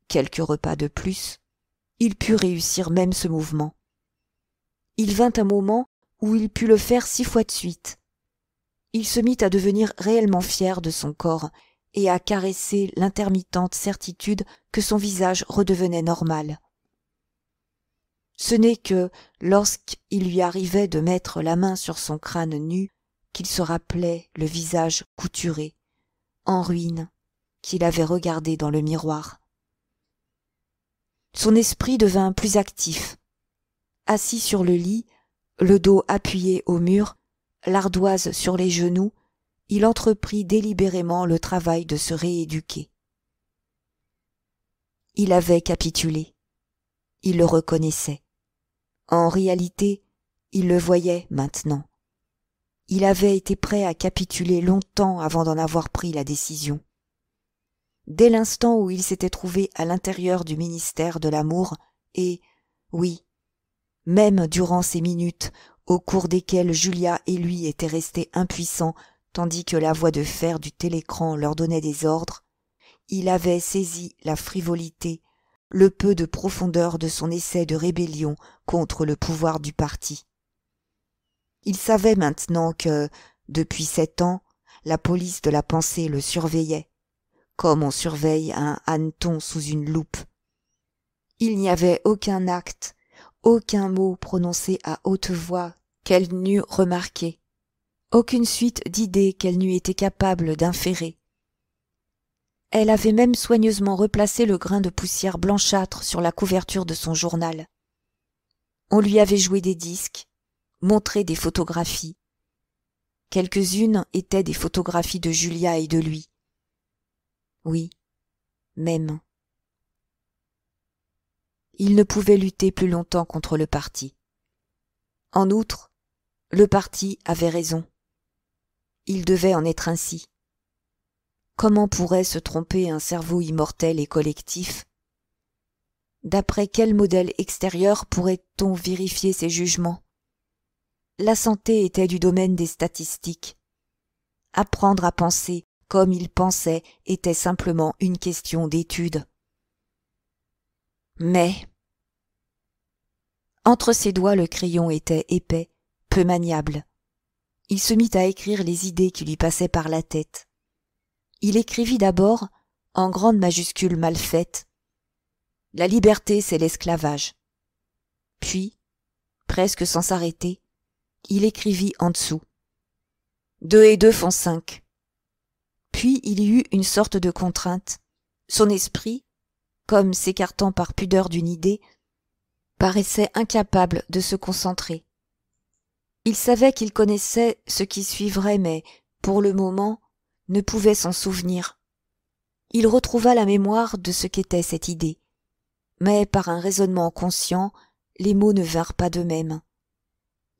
quelques repas de plus, il put réussir même ce mouvement. Il vint un moment où il put le faire 6 fois de suite. Il se mit à devenir réellement fier de son corps et à caresser l'intermittente certitude que son visage redevenait normal. Ce n'est que lorsqu'il lui arrivait de mettre la main sur son crâne nu qu'il se rappelait le visage couturé, en ruine, qu'il avait regardé dans le miroir. Son esprit devint plus actif. Assis sur le lit, le dos appuyé au mur, l'ardoise sur les genoux, il entreprit délibérément le travail de se rééduquer. Il avait capitulé. Il le reconnaissait. En réalité, il le voyait maintenant. Il avait été prêt à capituler longtemps avant d'en avoir pris la décision. Dès l'instant où il s'était trouvé à l'intérieur du ministère de l'amour, et, oui, même durant ces minutes au cours desquelles Julia et lui étaient restés impuissants tandis que la voix de fer du télécran leur donnait des ordres, il avait saisi la frivolité, le peu de profondeur de son essai de rébellion contre le pouvoir du parti. Il savait maintenant que, depuis 7 ans, la police de la pensée le surveillait, comme on surveille un hanneton sous une loupe. Il n'y avait aucun acte, aucun mot prononcé à haute voix qu'elle n'eût remarqué, aucune suite d'idées qu'elle n'eût été capable d'inférer. Elle avait même soigneusement replacé le grain de poussière blanchâtre sur la couverture de son journal. On lui avait joué des disques, montré des photographies. Quelques-unes étaient des photographies de Julia et de lui. Oui, même. Il ne pouvait lutter plus longtemps contre le parti. En outre, le parti avait raison. Il devait en être ainsi. Comment pourrait se tromper un cerveau immortel et collectif? D'après quel modèle extérieur pourrait-on vérifier ses jugements? La santé était du domaine des statistiques. Apprendre à penser comme il pensait était simplement une question d'étude. Mais entre ses doigts le crayon était épais, peu maniable. Il se mit à écrire les idées qui lui passaient par la tête. Il écrivit d'abord, en grandes majuscules mal faites, « La liberté, c'est l'esclavage ». Puis, presque sans s'arrêter, il écrivit en dessous, « 2 et 2 font 5 ». Puis il y eut une sorte de contrainte. Son esprit, comme s'écartant par pudeur d'une idée, paraissait incapable de se concentrer. Il savait qu'il connaissait ce qui suivrait, mais, pour le moment, ne pouvait s'en souvenir. Il retrouva la mémoire de ce qu'était cette idée, mais par un raisonnement conscient, les mots ne vinrent pas d'eux-mêmes.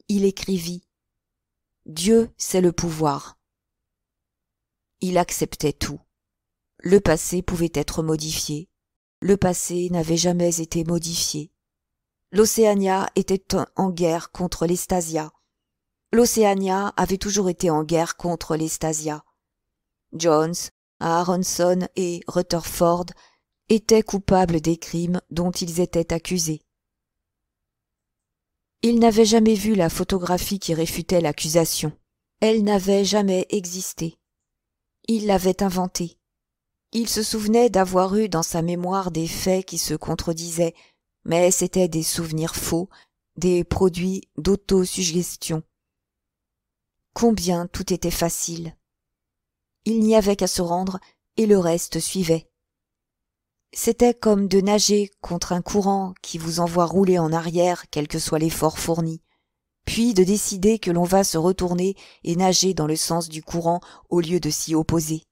Il écrivit « Dieu, c'est le pouvoir ». Il acceptait tout. Le passé pouvait être modifié. Le passé n'avait jamais été modifié. L'Océania était en guerre contre l'Estasia. L'Océania avait toujours été en guerre contre l'Estasia. Jones, Aronson et Rutherford étaient coupables des crimes dont ils étaient accusés. Il n'avait jamais vu la photographie qui réfutait l'accusation. Elle n'avait jamais existé. Il l'avait inventée. Il se souvenait d'avoir eu dans sa mémoire des faits qui se contredisaient, mais c'étaient des souvenirs faux, des produits d'autosuggestion. Combien tout était facile. Il n'y avait qu'à se rendre et le reste suivait. C'était comme de nager contre un courant qui vous envoie rouler en arrière quel que soit l'effort fourni, puis de décider que l'on va se retourner et nager dans le sens du courant au lieu de s'y opposer.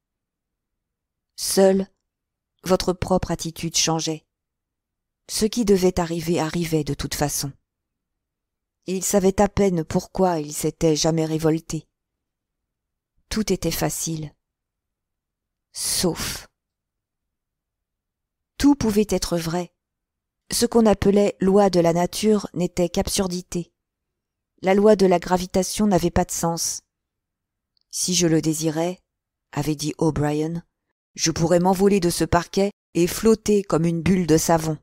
Seule, votre propre attitude changeait. Ce qui devait arriver arrivait de toute façon. Il savait à peine pourquoi il s'était jamais révolté. Tout était facile. Sauf. Tout pouvait être vrai. Ce qu'on appelait loi de la nature n'était qu'absurdité. La loi de la gravitation n'avait pas de sens. Si je le désirais, avait dit O'Brien, je pourrais m'envoler de ce parquet et flotter comme une bulle de savon.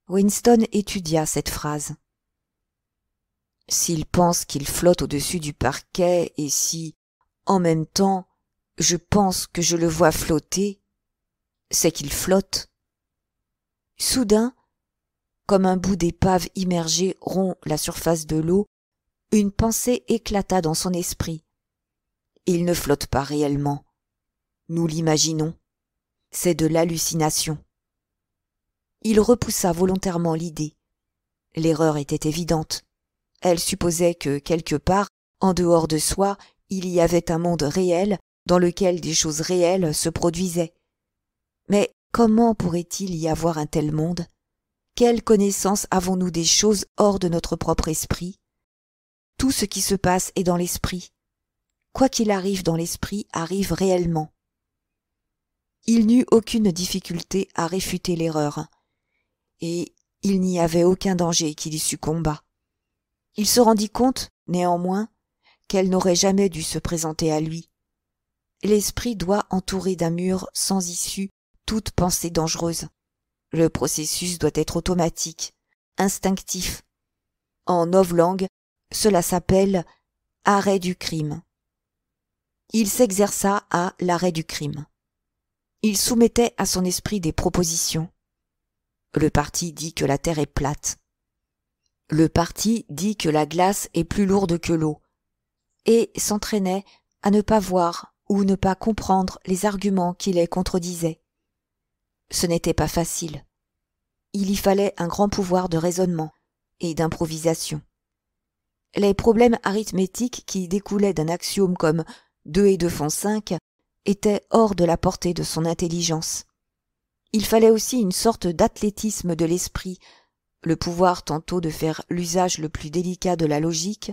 Winston étudia cette phrase. S'il pense qu'il flotte au-dessus du parquet et si, en même temps, je pense que je le vois flotter, c'est qu'il flotte. Soudain, comme un bout d'épave immergé rompt la surface de l'eau, une pensée éclata dans son esprit. Il ne flotte pas réellement. Nous l'imaginons. C'est de l'hallucination. Il repoussa volontairement l'idée. L'erreur était évidente. Elle supposait que, quelque part, en dehors de soi, il y avait un monde réel dans lequel des choses réelles se produisaient. Mais comment pourrait-il y avoir un tel monde? Quelle connaissance avons-nous des choses hors de notre propre esprit? Tout ce qui se passe est dans l'esprit. Quoi qu'il arrive dans l'esprit arrive réellement. Il n'eut aucune difficulté à réfuter l'erreur, et il n'y avait aucun danger qu'il y succombât. Il se rendit compte, néanmoins, qu'elle n'aurait jamais dû se présenter à lui. L'esprit doit entourer d'un mur sans issue toute pensée dangereuse. Le processus doit être automatique, instinctif. En novlangue, cela s'appelle « arrêt du crime ». Il s'exerça à l'arrêt du crime. Il soumettait à son esprit des propositions. Le parti dit que la terre est plate. Le parti dit que la glace est plus lourde que l'eau, et s'entraînait à ne pas voir ou ne pas comprendre les arguments qui les contredisaient. Ce n'était pas facile. Il y fallait un grand pouvoir de raisonnement et d'improvisation. Les problèmes arithmétiques qui découlaient d'un axiome comme 2 et 2 font 5 étaient hors de la portée de son intelligence. Il fallait aussi une sorte d'athlétisme de l'esprit, le pouvoir tantôt de faire l'usage le plus délicat de la logique,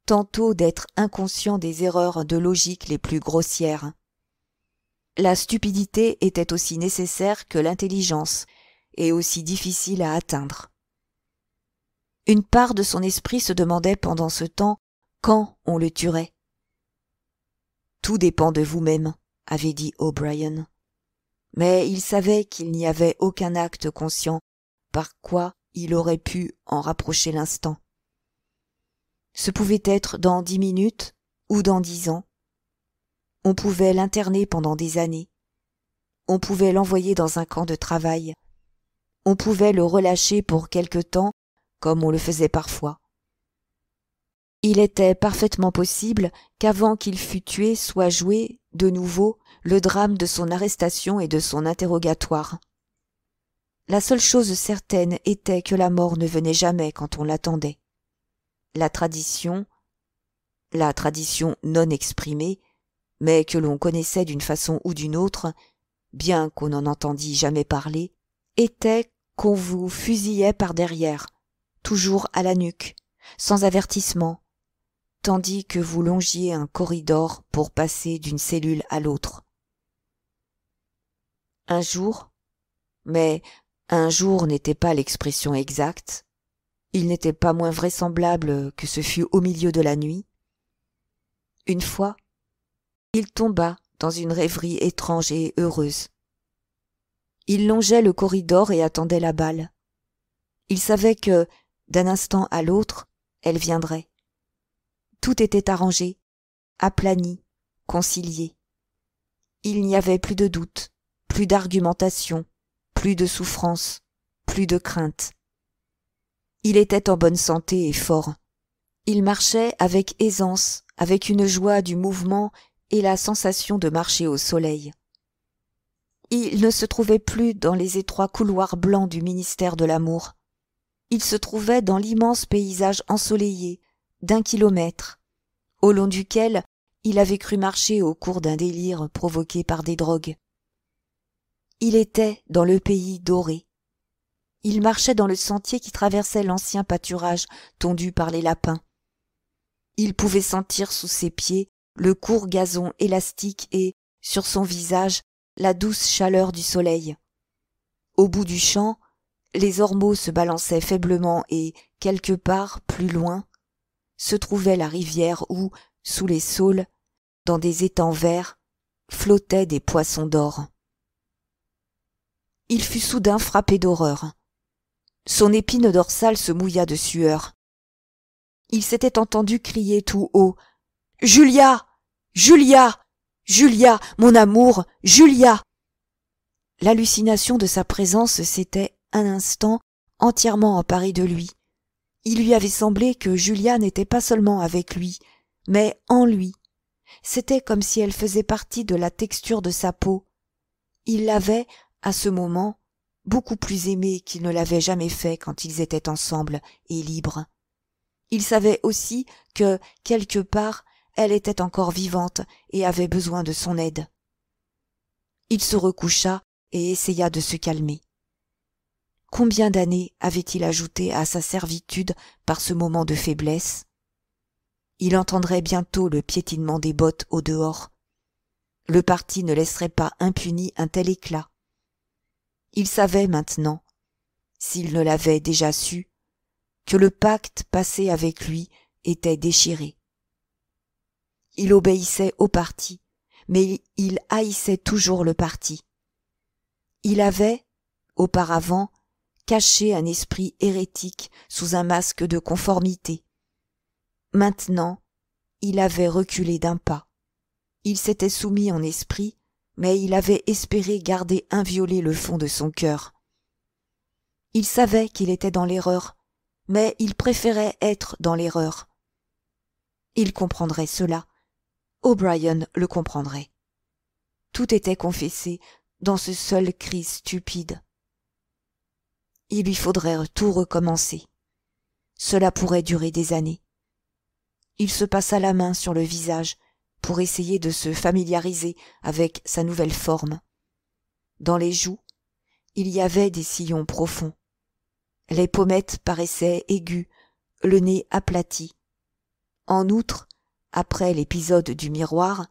tantôt d'être inconscient des erreurs de logique les plus grossières. La stupidité était aussi nécessaire que l'intelligence, et aussi difficile à atteindre. Une part de son esprit se demandait pendant ce temps quand on le tuerait. « Tout dépend de vous-même », avait dit O'Brien. Mais il savait qu'il n'y avait aucun acte conscient par quoi il aurait pu en rapprocher l'instant. Ce pouvait être dans 10 minutes ou dans 10 ans. On pouvait l'interner pendant des années. On pouvait l'envoyer dans un camp de travail. On pouvait le relâcher pour quelque temps, comme on le faisait parfois. Il était parfaitement possible qu'avant qu'il fût tué soit joué, de nouveau, le drame de son arrestation et de son interrogatoire. La seule chose certaine était que la mort ne venait jamais quand on l'attendait. La tradition non exprimée, mais que l'on connaissait d'une façon ou d'une autre, bien qu'on n'en entendît jamais parler, était qu'on vous fusillait par derrière, toujours à la nuque, sans avertissement, tandis que vous longiez un corridor pour passer d'une cellule à l'autre. Un jour, mais un jour n'était pas l'expression exacte, il n'était pas moins vraisemblable que ce fût au milieu de la nuit. Une fois, il tomba dans une rêverie étrange et heureuse. Il longeait le corridor et attendait la balle. Il savait que, d'un instant à l'autre, elle viendrait. Tout était arrangé, aplani, concilié. Il n'y avait plus de doute, plus d'argumentation, plus de souffrance, plus de crainte. Il était en bonne santé et fort. Il marchait avec aisance, avec une joie du mouvement et la sensation de marcher au soleil. Il ne se trouvait plus dans les étroits couloirs blancs du ministère de l'amour. Il se trouvait dans l'immense paysage ensoleillé d'1 kilomètre, au long duquel il avait cru marcher au cours d'un délire provoqué par des drogues. Il était dans le pays doré. Il marchait dans le sentier qui traversait l'ancien pâturage tondu par les lapins. Il pouvait sentir sous ses pieds le court gazon élastique et, sur son visage, la douce chaleur du soleil. Au bout du champ, les ormeaux se balançaient faiblement et, quelque part, plus loin, se trouvait la rivière où, sous les saules, dans des étangs verts, flottaient des poissons d'or. Il fut soudain frappé d'horreur. Son épine dorsale se mouilla de sueur. Il s'était entendu crier tout haut « Julia! Julia! Julia, mon amour, Julia !» L'hallucination de sa présence s'était, un instant, entièrement emparée de lui. Il lui avait semblé que Julia n'était pas seulement avec lui, mais en lui. C'était comme si elle faisait partie de la texture de sa peau. Il l'avait, à ce moment, beaucoup plus aimée qu'il ne l'avait jamais fait quand ils étaient ensemble et libres. Il savait aussi que, quelque part, elle était encore vivante et avait besoin de son aide. Il se recoucha et essaya de se calmer. Combien d'années avait-il ajouté à sa servitude par ce moment de faiblesse? Il entendrait bientôt le piétinement des bottes au dehors. Le parti ne laisserait pas impuni un tel éclat. Il savait maintenant, s'il ne l'avait déjà su, que le pacte passé avec lui était déchiré. Il obéissait au parti, mais il haïssait toujours le parti. Il avait, auparavant, caché un esprit hérétique sous un masque de conformité. Maintenant, il avait reculé d'un pas. Il s'était soumis en esprit, mais il avait espéré garder inviolé le fond de son cœur. Il savait qu'il était dans l'erreur, mais il préférait être dans l'erreur. Il comprendrait cela. O'Brien le comprendrait. Tout était confessé dans ce seul cri stupide. Il lui faudrait tout recommencer. Cela pourrait durer des années. Il se passa la main sur le visage pour essayer de se familiariser avec sa nouvelle forme. Dans les joues, il y avait des sillons profonds. Les pommettes paraissaient aiguës, le nez aplati. En outre, après l'épisode du miroir,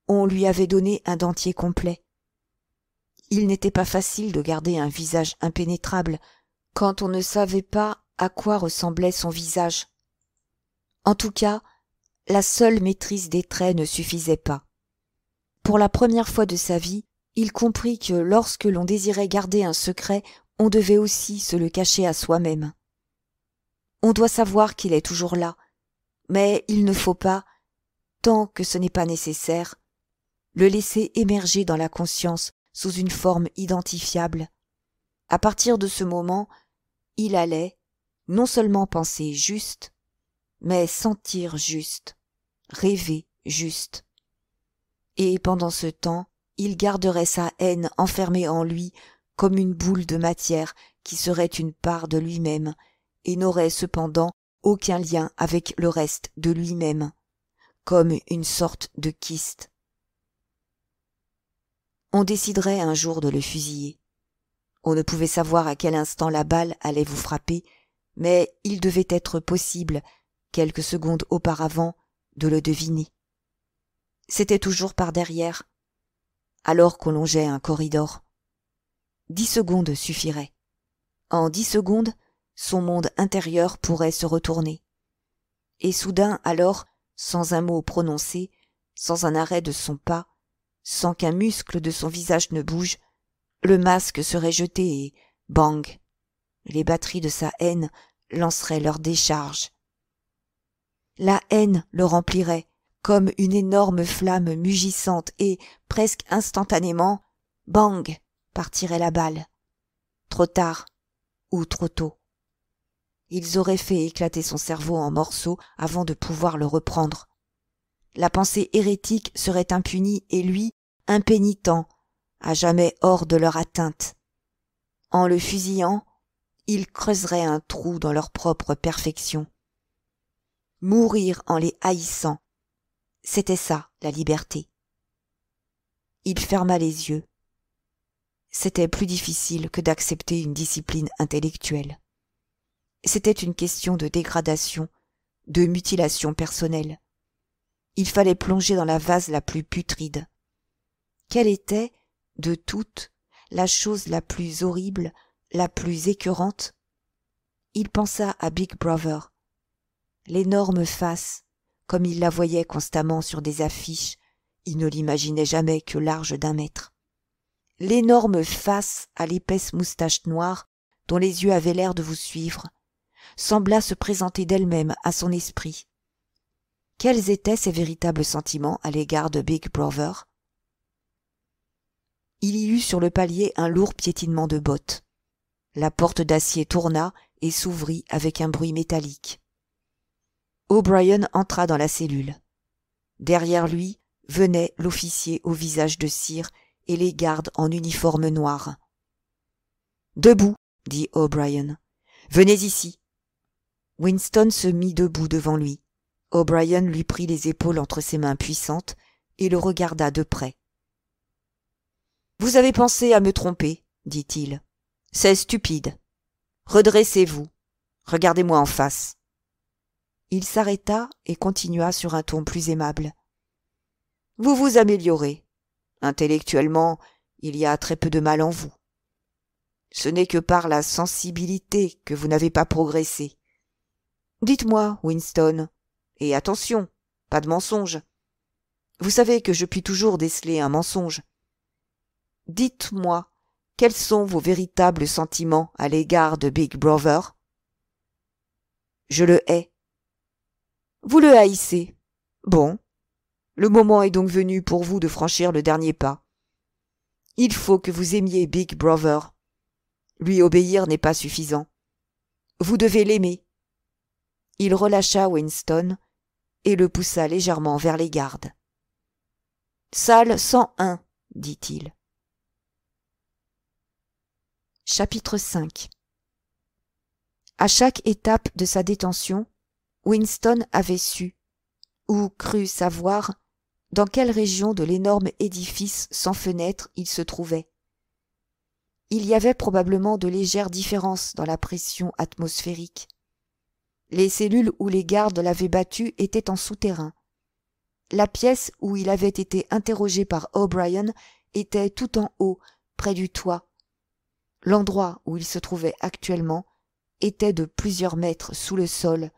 on lui avait donné un dentier complet. Il n'était pas facile de garder un visage impénétrable quand on ne savait pas à quoi ressemblait son visage. En tout cas, la seule maîtrise des traits ne suffisait pas. Pour la première fois de sa vie, il comprit que lorsque l'on désirait garder un secret, on devait aussi se le cacher à soi-même. On doit savoir qu'il est toujours là, mais il ne faut pas, tant que ce n'est pas nécessaire, le laisser émerger dans la conscience sous une forme identifiable. À partir de ce moment, il allait, non seulement penser juste, mais sentir juste, rêver juste. Et pendant ce temps, il garderait sa haine enfermée en lui comme une boule de matière qui serait une part de lui-même et n'aurait cependant aucun lien avec le reste de lui-même, comme une sorte de kyste. On déciderait un jour de le fusiller. On ne pouvait savoir à quel instant la balle allait vous frapper, mais il devait être possible, quelques secondes auparavant, de le deviner. C'était toujours par derrière, alors qu'on longeait un corridor. 10 secondes suffiraient. En 10 secondes, son monde intérieur pourrait se retourner. Et soudain alors, sans un mot prononcé, sans un arrêt de son pas, sans qu'un muscle de son visage ne bouge, le masque serait jeté et, bang, les batteries de sa haine lanceraient leur décharge. La haine le remplirait comme une énorme flamme mugissante et, presque instantanément, bang, partirait la balle. Trop tard ou trop tôt. Ils auraient fait éclater son cerveau en morceaux avant de pouvoir le reprendre. La pensée hérétique serait impunie et lui, impénitent, à jamais hors de leur atteinte. En le fusillant, ils creuseraient un trou dans leur propre perfection. Mourir en les haïssant, c'était ça, la liberté. Il ferma les yeux. C'était plus difficile que d'accepter une discipline intellectuelle. C'était une question de dégradation, de mutilation personnelle. Il fallait plonger dans la vase la plus putride. Quelle était, de toutes, la chose la plus horrible, la plus écœurante? Il pensa à Big Brother. L'énorme face, comme il la voyait constamment sur des affiches, il ne l'imaginait jamais que large d'1 mètre. L'énorme face à l'épaisse moustache noire, dont les yeux avaient l'air de vous suivre, sembla se présenter d'elle-même à son esprit. Quels étaient ses véritables sentiments à l'égard de Big Brother? il y eut sur le palier un lourd piétinement de bottes. La porte d'acier tourna et s'ouvrit avec un bruit métallique. O'Brien entra dans la cellule. Derrière lui venait l'officier au visage de cire et les gardes en uniforme noir. « Debout !» dit O'Brien. « Venez ici !» Winston se mit debout devant lui. O'Brien lui prit les épaules entre ses mains puissantes et le regarda de près. « Vous avez pensé à me tromper, dit-il. C'est stupide. Redressez-vous. Regardez-moi en face. » Il s'arrêta et continua sur un ton plus aimable. « Vous vous améliorez. Intellectuellement, il y a très peu de mal en vous. Ce n'est que par la sensibilité que vous n'avez pas progressé. Dites-moi, Winston, et attention, pas de mensonge. Vous savez que je puis toujours déceler un mensonge. Dites-moi, quels sont vos véritables sentiments à l'égard de Big Brother? Je le hais. Vous le haïssez. Bon. Le moment est donc venu pour vous de franchir le dernier pas. Il faut que vous aimiez Big Brother. Lui obéir n'est pas suffisant. Vous devez l'aimer. Il relâcha Winston et le poussa légèrement vers les gardes. Salle 101, dit-il. Chapitre 5. À chaque étape de sa détention, Winston avait su, ou cru savoir, dans quelle région de l'énorme édifice sans fenêtre il se trouvait. Il y avait probablement de légères différences dans la pression atmosphérique. Les cellules où les gardes l'avaient battu étaient en souterrain. La pièce où il avait été interrogé par O'Brien était tout en haut, près du toit. L'endroit où il se trouvait actuellement était de plusieurs mètres sous le sol,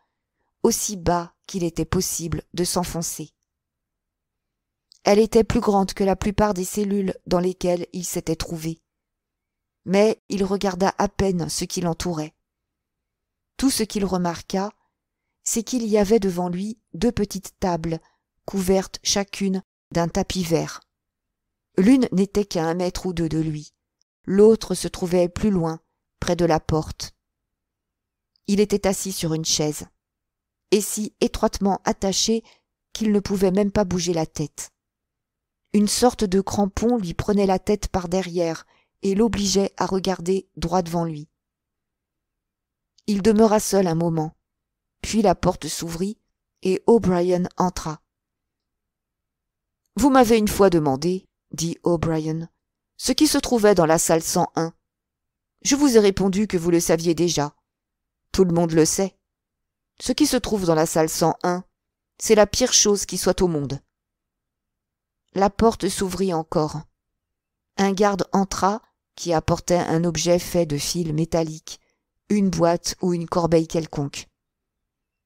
aussi bas qu'il était possible de s'enfoncer. Elle était plus grande que la plupart des cellules dans lesquelles il s'était trouvé. Mais il regarda à peine ce qui l'entourait. Tout ce qu'il remarqua, c'est qu'il y avait devant lui 2 petites tables, couvertes chacune d'un tapis vert. L'une n'était qu'à 1 mètre ou 2 de lui, l'autre se trouvait plus loin, près de la porte. Il était assis sur une chaise, et si étroitement attaché qu'il ne pouvait même pas bouger la tête. Une sorte de crampon lui prenait la tête par derrière et l'obligeait à regarder droit devant lui. Il demeura seul un moment, puis la porte s'ouvrit et O'Brien entra. « Vous m'avez une fois demandé, dit O'Brien, ce qui se trouvait dans la salle 101. Je vous ai répondu que vous le saviez déjà. Tout le monde le sait. Ce qui se trouve dans la salle 101, c'est la pire chose qui soit au monde. » La porte s'ouvrit encore. Un garde entra qui apportait un objet fait de fils métalliques, une boîte ou une corbeille quelconque.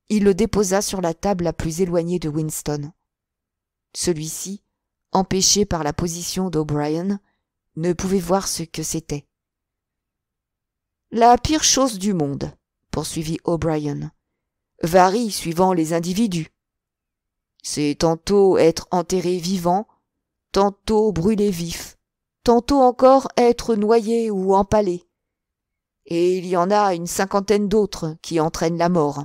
Il le déposa sur la table la plus éloignée de Winston. Celui-ci, empêché par la position d'O'Brien, ne pouvait voir ce que c'était. « La pire chose du monde, » poursuivit O'Brien, « varie suivant les individus. C'est tantôt être enterré vivant, tantôt brûlé vif, tantôt encore être noyé ou empalé. Et il y en a une 50aine d'autres qui entraînent la mort.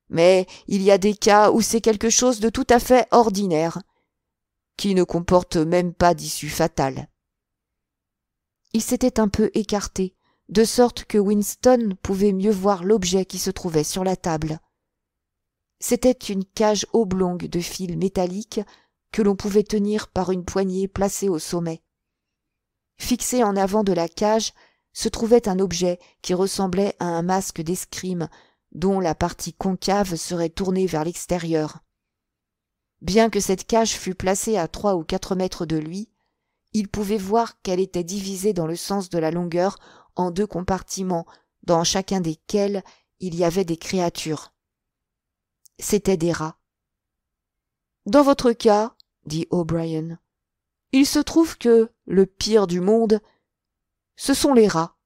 Mais il y a des cas où c'est quelque chose de tout à fait ordinaire, qui ne comporte même pas d'issue fatale. » Il s'était un peu écarté, de sorte que Winston pouvait mieux voir l'objet qui se trouvait sur la table. C'était une cage oblongue de fils métalliques que l'on pouvait tenir par une poignée placée au sommet. Fixé en avant de la cage se trouvait un objet qui ressemblait à un masque d'escrime dont la partie concave serait tournée vers l'extérieur. Bien que cette cage fût placée à 3 ou 4 mètres de lui, il pouvait voir qu'elle était divisée dans le sens de la longueur en 2 compartiments, dans chacun desquels il y avait des créatures. C'étaient des rats. « Dans votre cas, dit O'Brien, il se trouve que le pire du monde, ce sont les rats. »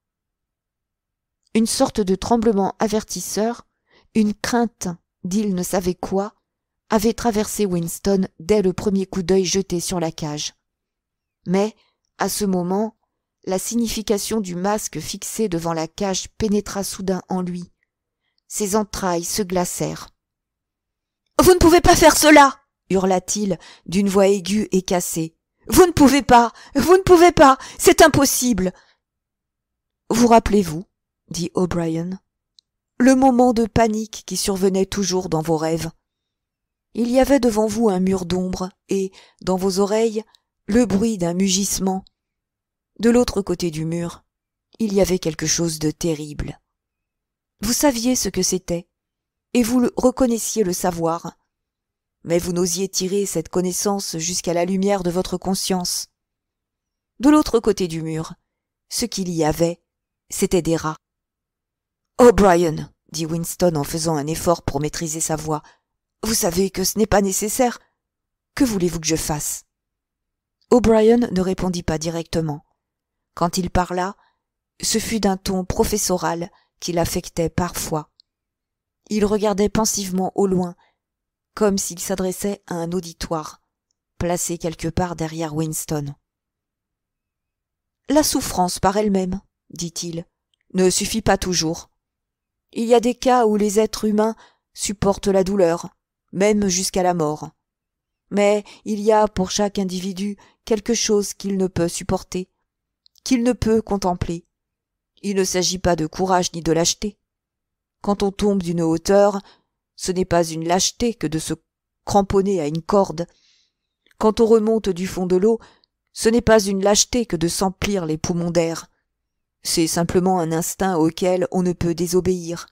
Une sorte de tremblement avertisseur, une crainte d'il ne savait quoi, avait traversé Winston dès le premier coup d'œil jeté sur la cage. Mais, À ce moment, la signification du masque fixé devant la cage pénétra soudain en lui. Ses entrailles se glacèrent. « Vous ne pouvez pas faire cela !» hurla-t-il d'une voix aiguë et cassée. « Vous ne pouvez pas! Vous ne pouvez pas! C'est impossible !» Vous rappelez-vous, dit O'Brien, le moment de panique qui survenait toujours dans vos rêves. Il y avait devant vous un mur d'ombre et, dans vos oreilles, le bruit d'un mugissement. De l'autre côté du mur, il y avait quelque chose de terrible. Vous saviez ce que c'était, et vous reconnaissiez le savoir, mais vous n'osiez tirer cette connaissance jusqu'à la lumière de votre conscience. De l'autre côté du mur, ce qu'il y avait, c'étaient des rats. « O'Brien, dit Winston en faisant un effort pour maîtriser sa voix, vous savez que ce n'est pas nécessaire. Que voulez-vous que je fasse ?» O'Brien ne répondit pas directement. Quand il parla, ce fut d'un ton professoral qu'il affectait parfois. Il regardait pensivement au loin, comme s'il s'adressait à un auditoire, placé quelque part derrière Winston. « La souffrance par elle-même, dit-il, ne suffit pas toujours. Il y a des cas où les êtres humains supportent la douleur, même jusqu'à la mort. Mais il y a pour chaque individu quelque chose qu'il ne peut supporter, qu'il ne peut contempler. Il ne s'agit pas de courage ni de lâcheté. Quand on tombe d'une hauteur, ce n'est pas une lâcheté que de se cramponner à une corde. Quand on remonte du fond de l'eau, ce n'est pas une lâcheté que de s'emplir les poumons d'air. C'est simplement un instinct auquel on ne peut désobéir.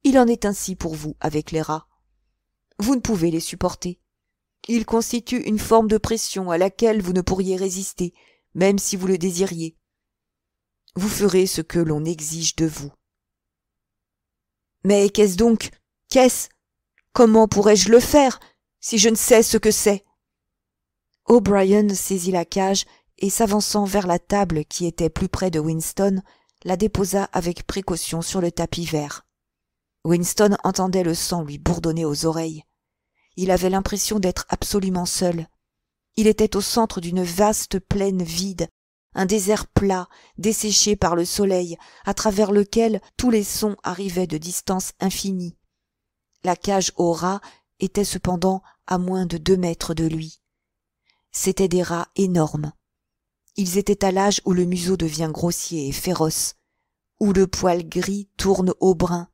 Il en est ainsi pour vous avec les rats. Vous ne pouvez les supporter. Ils constituent une forme de pression à laquelle vous ne pourriez résister, même si vous le désiriez. Vous ferez ce que l'on exige de vous. Mais qu'est-ce donc? Qu'est-ce? Comment pourrais-je le faire, si je ne sais ce que c'est? O'Brien saisit la cage et s'avançant vers la table qui était plus près de Winston, la déposa avec précaution sur le tapis vert. Winston entendait le sang lui bourdonner aux oreilles. Il avait l'impression d'être absolument seul. Il était au centre d'une vaste plaine vide, un désert plat, desséché par le soleil, à travers lequel tous les sons arrivaient de distance infinie. La cage aux rats était cependant à moins de 2 mètres de lui. C'étaient des rats énormes. Ils étaient à l'âge où le museau devient grossier et féroce, où le poil gris tourne au brun.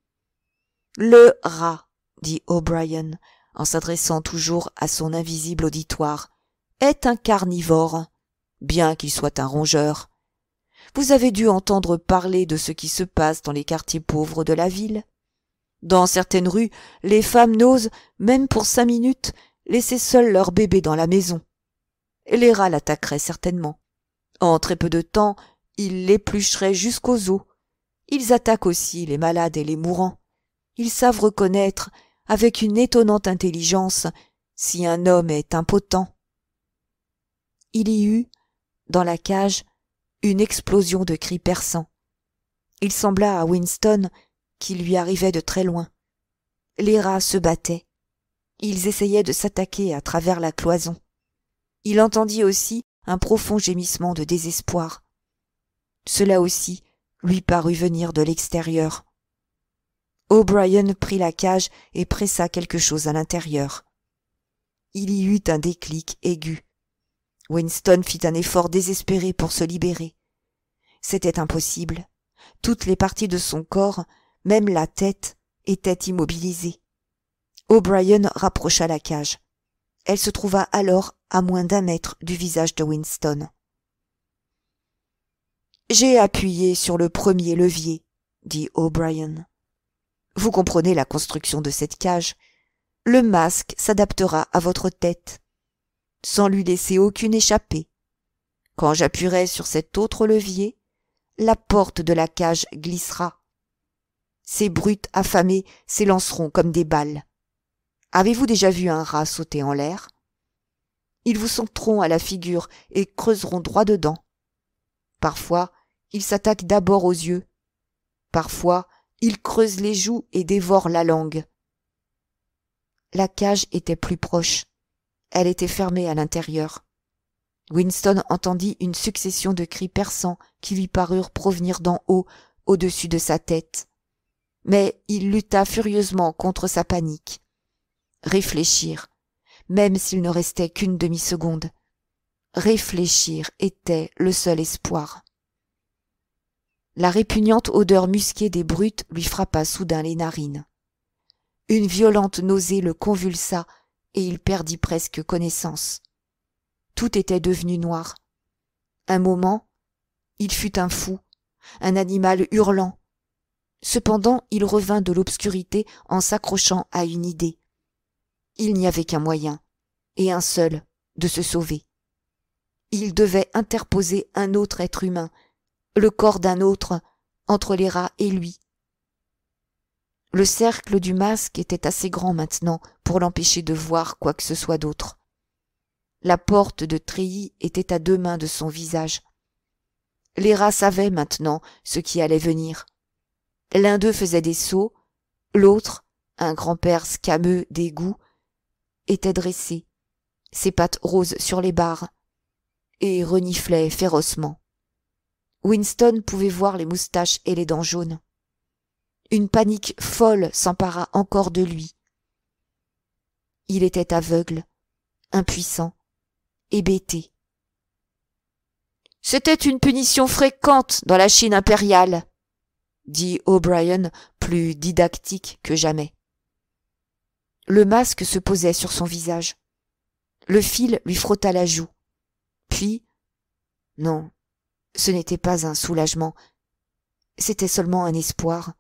« Le rat », dit O'Brien, en s'adressant toujours à son invisible auditoire, « est un carnivore, bien qu'il soit un rongeur. Vous avez dû entendre parler de ce qui se passe dans les quartiers pauvres de la ville. Dans certaines rues, les femmes n'osent, même pour 5 minutes, laisser seuls leur bébé dans la maison. Les rats l'attaqueraient certainement. En très peu de temps, ils l'éplucheraient jusqu'aux os. Ils attaquent aussi les malades et les mourants. Ils savent reconnaître, avec une étonnante intelligence, si un homme est impotent. » Il y eut, dans la cage, une explosion de cris perçants. Il sembla à Winston qu'il lui arrivait de très loin. Les rats se battaient. Ils essayaient de s'attaquer à travers la cloison. Il entendit aussi un profond gémissement de désespoir. Cela aussi lui parut venir de l'extérieur. O'Brien prit la cage et pressa quelque chose à l'intérieur. Il y eut un déclic aigu. Winston fit un effort désespéré pour se libérer. C'était impossible. Toutes les parties de son corps, même la tête, étaient immobilisées. O'Brien rapprocha la cage. Elle se trouva alors à moins d'1 mètre du visage de Winston. « J'ai appuyé sur le premier levier, » dit O'Brien. « Vous comprenez la construction de cette cage. Le masque s'adaptera à votre tête, sans lui laisser aucune échappée. Quand j'appuierai sur cet autre levier, la porte de la cage glissera. Ces brutes affamées s'élanceront comme des balles. Avez-vous déjà vu un rat sauter en l'air? Ils vous sauteront à la figure et creuseront droit dedans. Parfois, ils s'attaquent d'abord aux yeux. Parfois, ils creusent les joues et dévorent la langue. » La cage était plus proche. Elle était fermée à l'intérieur. Winston entendit une succession de cris perçants qui lui parurent provenir d'en haut, au-dessus de sa tête. Mais il lutta furieusement contre sa panique. Réfléchir, même s'il ne restait qu'une demi-seconde. Réfléchir était le seul espoir. La répugnante odeur musquée des brutes lui frappa soudain les narines. Une violente nausée le convulsa et il perdit presque connaissance. Tout était devenu noir. Un moment, il fut un fou, un animal hurlant. Cependant, il revint de l'obscurité en s'accrochant à une idée. Il n'y avait qu'un moyen, et un seul, de se sauver. Il devait interposer un autre être humain, le corps d'un autre, entre les rats et lui. Le cercle du masque était assez grand maintenant pour l'empêcher de voir quoi que ce soit d'autre. La porte de treillis était à 2 mains de son visage. Les rats savaient maintenant ce qui allait venir. L'un d'eux faisait des sauts, l'autre, un grand-père scameux d'égout, était dressé, ses pattes roses sur les barres, et reniflait férocement. Winston pouvait voir les moustaches et les dents jaunes. Une panique folle s'empara encore de lui. Il était aveugle, impuissant, hébété. C'était une punition fréquente dans la Chine impériale, dit O'Brien, plus didactique que jamais. Le masque se posait sur son visage. Le fil lui frotta la joue. Puis, non, ce n'était pas un soulagement, c'était seulement un espoir,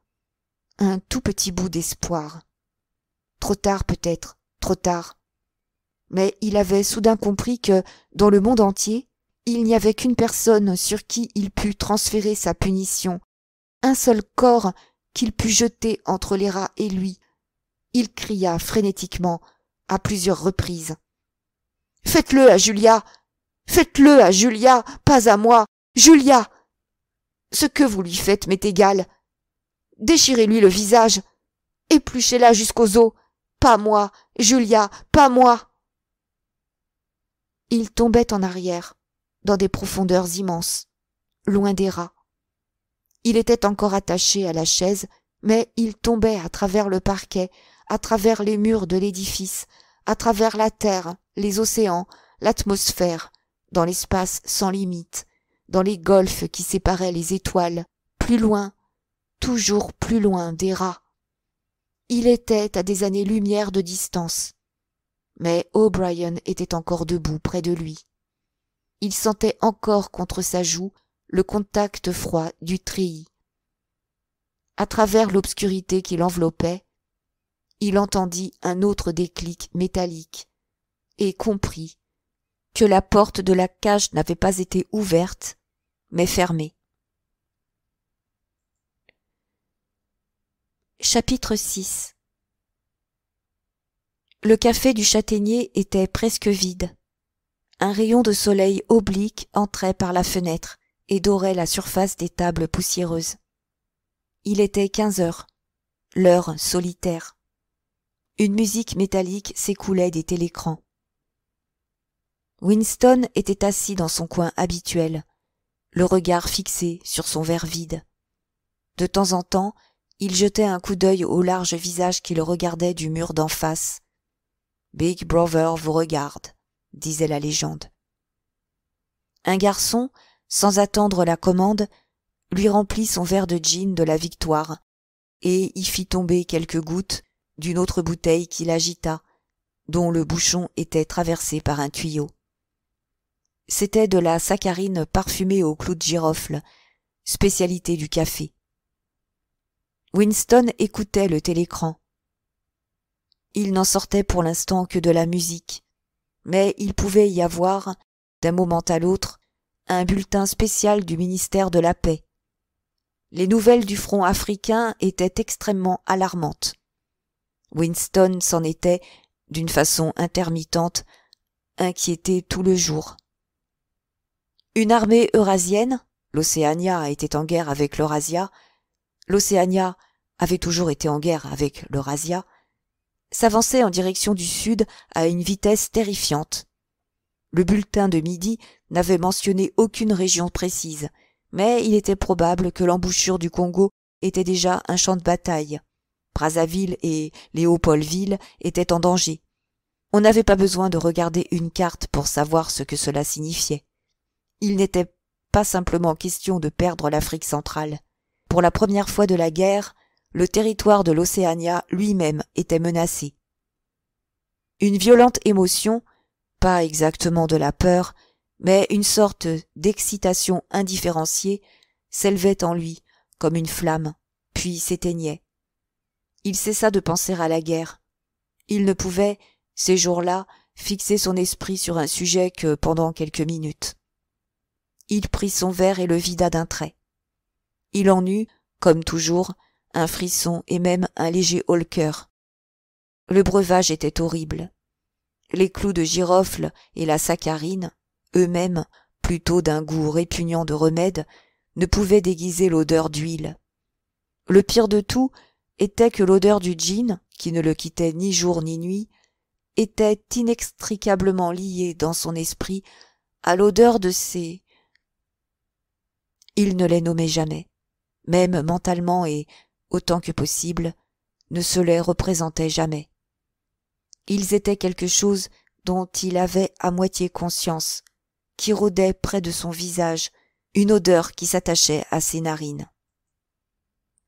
un tout petit bout d'espoir. Trop tard peut-être, trop tard. Mais il avait soudain compris que, dans le monde entier, il n'y avait qu'une personne sur qui il pût transférer sa punition, un seul corps qu'il pût jeter entre les rats et lui. Il cria frénétiquement, à plusieurs reprises. « Faites-le à Julia! Faites-le à Julia, pas à moi! Julia! Ce que vous lui faites m'est égal. Déchirez-lui le visage! Épluchez-la jusqu'aux os! Pas moi! Julia! Pas moi! » Il tombait en arrière, dans des profondeurs immenses, loin des rats. Il était encore attaché à la chaise, mais il tombait à travers le parquet, à travers les murs de l'édifice, à travers la terre, les océans, l'atmosphère, dans l'espace sans limite, dans les golfes qui séparaient les étoiles, plus loin, toujours plus loin des rats. Il était à des années-lumière de distance. Mais O'Brien était encore debout près de lui. Il sentait encore contre sa joue le contact froid du treillis. À travers l'obscurité qui l'enveloppait, il entendit un autre déclic métallique et comprit que la porte de la cage n'avait pas été ouverte, mais fermée. Chapitre 6. Le café du Châtaignier était presque vide. Un rayon de soleil oblique entrait par la fenêtre et dorait la surface des tables poussiéreuses. Il était 15 heures, l'heure solitaire. Une musique métallique s'écoulait des télécrans. Winston était assis dans son coin habituel, le regard fixé sur son verre vide. De temps en temps, il jetait un coup d'œil au large visage qui le regardait du mur d'en face. « Big Brother vous regarde », disait la légende. Un garçon, sans attendre la commande, lui remplit son verre de gin de la victoire et y fit tomber quelques gouttes d'une autre bouteille qu'il agita, dont le bouchon était traversé par un tuyau. C'était de la saccharine parfumée au clou de girofle, spécialité du café. Winston écoutait le télécran. Il n'en sortait pour l'instant que de la musique, mais il pouvait y avoir, d'un moment à l'autre, un bulletin spécial du ministère de la Paix. Les nouvelles du front africain étaient extrêmement alarmantes. Winston s'en était, d'une façon intermittente, inquiété tout le jour. Une armée eurasienne, l'Océania était en guerre avec l'Eurasia, l'Océania avait toujours été en guerre avec l'Eurasia, s'avançait en direction du sud à une vitesse terrifiante. Le bulletin de midi n'avait mentionné aucune région précise, mais il était probable que l'embouchure du Congo était déjà un champ de bataille. Brazzaville et Léopoldville étaient en danger. On n'avait pas besoin de regarder une carte pour savoir ce que cela signifiait. Il n'était pas simplement question de perdre l'Afrique centrale. Pour la première fois de la guerre, le territoire de l'Océania lui-même était menacé. Une violente émotion, pas exactement de la peur, mais une sorte d'excitation indifférenciée, s'élevait en lui comme une flamme, puis s'éteignait. Il cessa de penser à la guerre. Il ne pouvait, ces jours-là, fixer son esprit sur un sujet que pendant quelques minutes. Il prit son verre et le vida d'un trait. Il en eut, comme toujours, un frisson et même un léger haut-le-cœur. Le breuvage était horrible. Les clous de girofle et la saccharine, eux-mêmes, plutôt d'un goût répugnant de remède, ne pouvaient déguiser l'odeur d'huile. Le pire de tout était que l'odeur du gin, qui ne le quittait ni jour ni nuit, était inextricablement liée dans son esprit à l'odeur de ses... Il ne les nommait jamais, même mentalement et, autant que possible, ne se les représentait jamais. Ils étaient quelque chose dont il avait à moitié conscience, qui rôdait près de son visage, une odeur qui s'attachait à ses narines.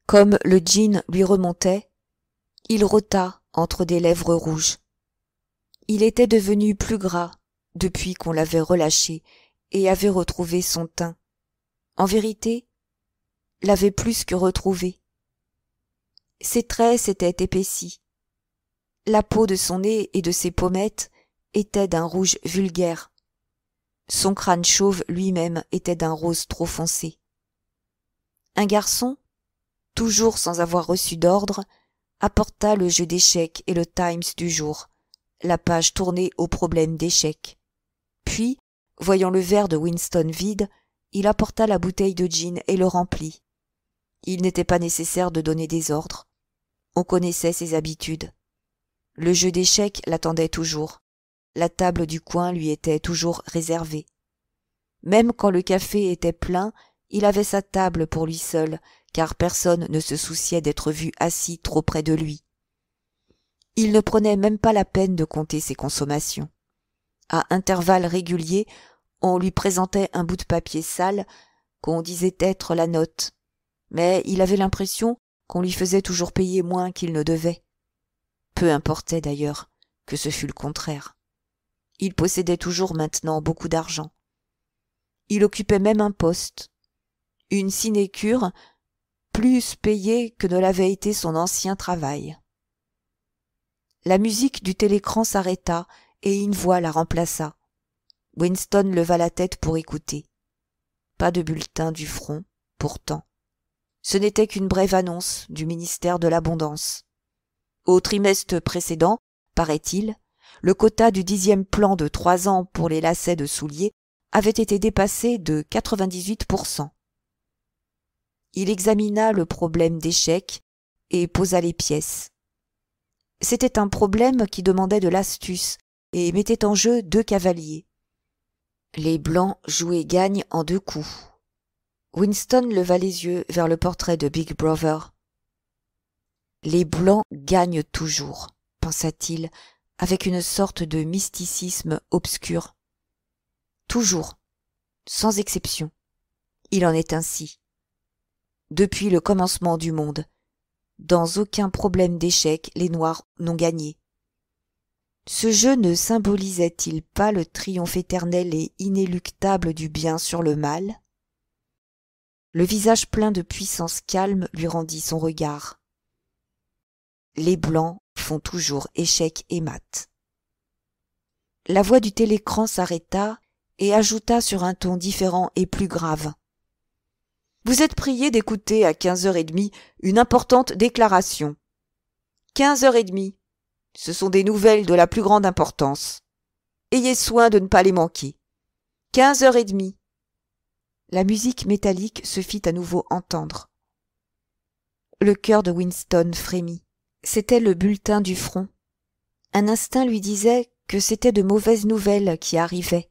Comme le gin lui remontait, il rôta entre des lèvres rouges. Il était devenu plus gras depuis qu'on l'avait relâché et avait retrouvé son teint. En vérité, l'avait plus que retrouvé. Ses traits s'étaient épaissis. La peau de son nez et de ses pommettes était d'un rouge vulgaire. Son crâne chauve lui-même était d'un rose trop foncé. Un garçon, toujours sans avoir reçu d'ordre, apporta le jeu d'échecs et le Times du jour, la page tournée au problème d'échecs. Puis, voyant le verre de Winston vide, il apporta la bouteille de gin et le remplit. Il n'était pas nécessaire de donner des ordres. On connaissait ses habitudes. Le jeu d'échecs l'attendait toujours. La table du coin lui était toujours réservée. Même quand le café était plein, il avait sa table pour lui seul, car personne ne se souciait d'être vu assis trop près de lui. Il ne prenait même pas la peine de compter ses consommations. À intervalles réguliers, on lui présentait un bout de papier sale qu'on disait être la note, mais il avait l'impression qu'on lui faisait toujours payer moins qu'il ne devait. Peu importait d'ailleurs que ce fût le contraire. Il possédait toujours maintenant beaucoup d'argent. Il occupait même un poste, une sinécure plus payée que ne l'avait été son ancien travail. La musique du télécran s'arrêta et une voix la remplaça. Winston leva la tête pour écouter. Pas de bulletin du front, pourtant. Ce n'était qu'une brève annonce du ministère de l'Abondance. Au trimestre précédent, paraît-il, le quota du 10e plan de 3 ans pour les lacets de souliers avait été dépassé de 98%. Il examina le problème d'échec et posa les pièces. C'était un problème qui demandait de l'astuce et mettait en jeu 2 cavaliers. Les blancs jouaient gagne en 2 coups. Winston leva les yeux vers le portrait de Big Brother. Les blancs gagnent toujours, pensa-t-il, avec une sorte de mysticisme obscur. Toujours, sans exception. Il en est ainsi. Depuis le commencement du monde, dans aucun problème d'échec, les Noirs n'ont gagné. Ce jeu ne symbolisait-il pas le triomphe éternel et inéluctable du bien sur le mal? Le visage plein de puissance calme lui rendit son regard. Les Blancs font toujours échec et mat. La voix du télécran s'arrêta et ajouta sur un ton différent et plus grave. Vous êtes prié d'écouter à 15h30 une importante déclaration. 15h30. Ce sont des nouvelles de la plus grande importance. Ayez soin de ne pas les manquer. 15h30. La musique métallique se fit à nouveau entendre. Le cœur de Winston frémit. C'était le bulletin du front. Un instinct lui disait que c'était de mauvaises nouvelles qui arrivaient.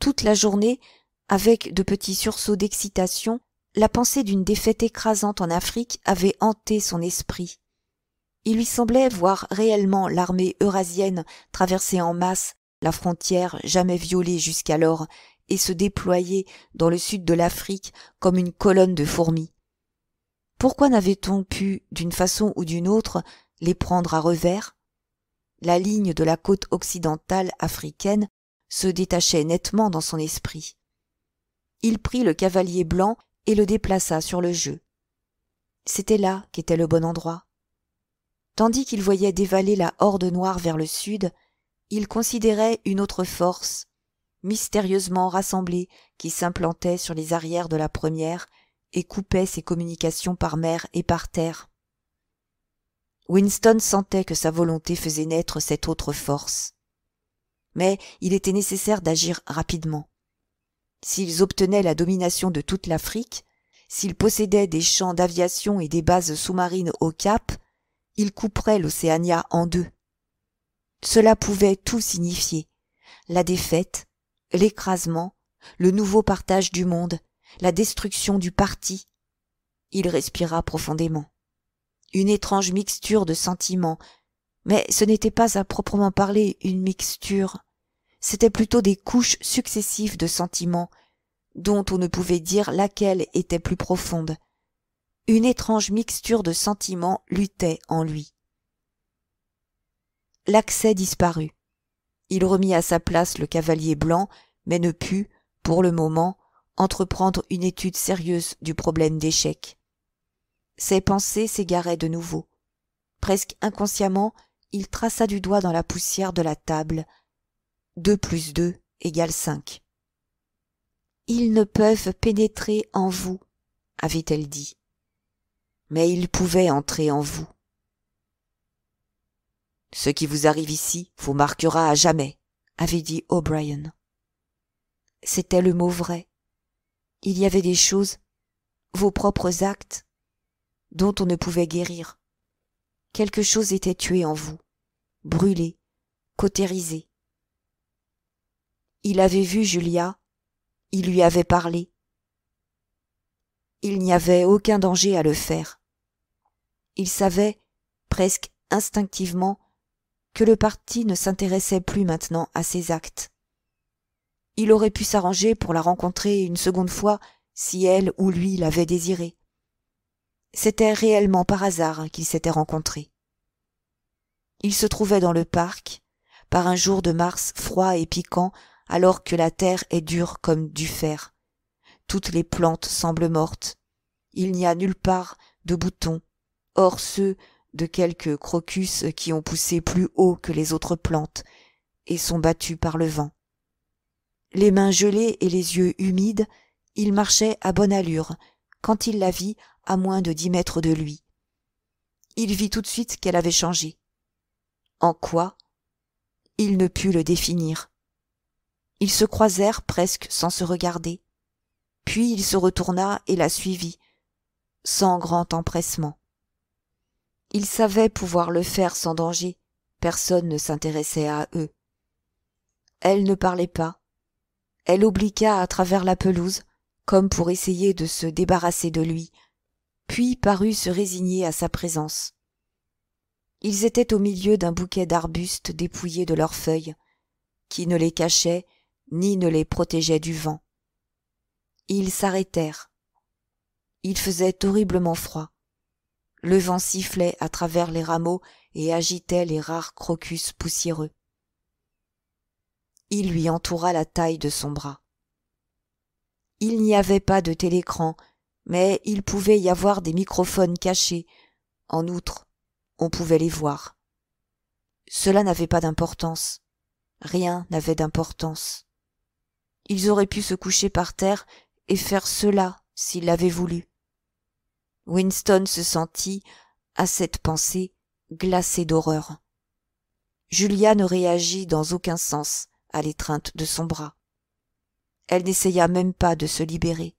Toute la journée, avec de petits sursauts d'excitation, la pensée d'une défaite écrasante en Afrique avait hanté son esprit. Il lui semblait voir réellement l'armée eurasienne traverser en masse la frontière jamais violée jusqu'alors et se déployer dans le sud de l'Afrique comme une colonne de fourmis. Pourquoi n'avait-on pu, d'une façon ou d'une autre, les prendre à revers? La ligne de la côte occidentale africaine se détachait nettement dans son esprit. Il prit le cavalier blanc et le déplaça sur le jeu. C'était là qu'était le bon endroit. Tandis qu'il voyait dévaler la horde noire vers le sud, il considérait une autre force, mystérieusement rassemblée, qui s'implantait sur les arrières de la première et coupait ses communications par mer et par terre. Winston sentait que sa volonté faisait naître cette autre force. Mais il était nécessaire d'agir rapidement. S'ils obtenaient la domination de toute l'Afrique, s'ils possédaient des champs d'aviation et des bases sous-marines au Cap, ils couperaient l'Océania en deux. Cela pouvait tout signifier. La défaite, l'écrasement, le nouveau partage du monde, la destruction du parti. Il respira profondément. Une étrange mixture de sentiments, mais ce n'était pas à proprement parler une mixture, c'étaient plutôt des couches successives de sentiments, dont on ne pouvait dire laquelle était plus profonde. Une étrange mixture de sentiments luttait en lui. L'accès disparut. Il remit à sa place le cavalier blanc, mais ne put, pour le moment, entreprendre une étude sérieuse du problème d'échec. Ses pensées s'égaraient de nouveau. Presque inconsciemment, il traça du doigt dans la poussière de la table. 2 + 2 = 5. « Ils ne peuvent pénétrer en vous, avait-elle dit. Mais ils pouvaient entrer en vous. Ce qui vous arrive ici vous marquera à jamais, avait dit O'Brien. C'était le mot vrai. Il y avait des choses, vos propres actes, dont on ne pouvait guérir. Quelque chose était tué en vous, brûlé, cautérisé. Il avait vu Julia, il lui avait parlé. Il n'y avait aucun danger à le faire. Il savait, presque instinctivement, que le parti ne s'intéressait plus maintenant à ses actes. Il aurait pu s'arranger pour la rencontrer une seconde fois si elle ou lui l'avait désiré. C'était réellement par hasard qu'ils s'étaient rencontrés. Ils se trouvaient dans le parc, par un jour de mars froid et piquant, alors que la terre est dure comme du fer. Toutes les plantes semblent mortes. Il n'y a nulle part de boutons, hors ceux de quelques crocus qui ont poussé plus haut que les autres plantes et sont battus par le vent. Les mains gelées et les yeux humides, il marchait à bonne allure, quand il la vit à moins de 10 mètres de lui. Il vit tout de suite qu'elle avait changé. En quoi? Il ne put le définir. Ils se croisèrent presque sans se regarder. Puis il se retourna et la suivit, sans grand empressement. Il savait pouvoir le faire sans danger, personne ne s'intéressait à eux. Elle ne parlait pas. Elle obliqua à travers la pelouse, comme pour essayer de se débarrasser de lui, puis parut se résigner à sa présence. Ils étaient au milieu d'un bouquet d'arbustes dépouillés de leurs feuilles, qui ne les cachaient ni ne les protégeaient du vent. Ils s'arrêtèrent. Il faisait horriblement froid. Le vent sifflait à travers les rameaux et agitait les rares crocus poussiéreux. Il lui entoura la taille de son bras. Il n'y avait pas de télécran, mais il pouvait y avoir des microphones cachés. En outre, on pouvait les voir. Cela n'avait pas d'importance. Rien n'avait d'importance. Ils auraient pu se coucher par terre et faire cela s'ils l'avaient voulu. Winston se sentit, à cette pensée, glacé d'horreur. Julia ne réagit dans aucun sens à l'étreinte de son bras. Elle n'essaya même pas de se libérer.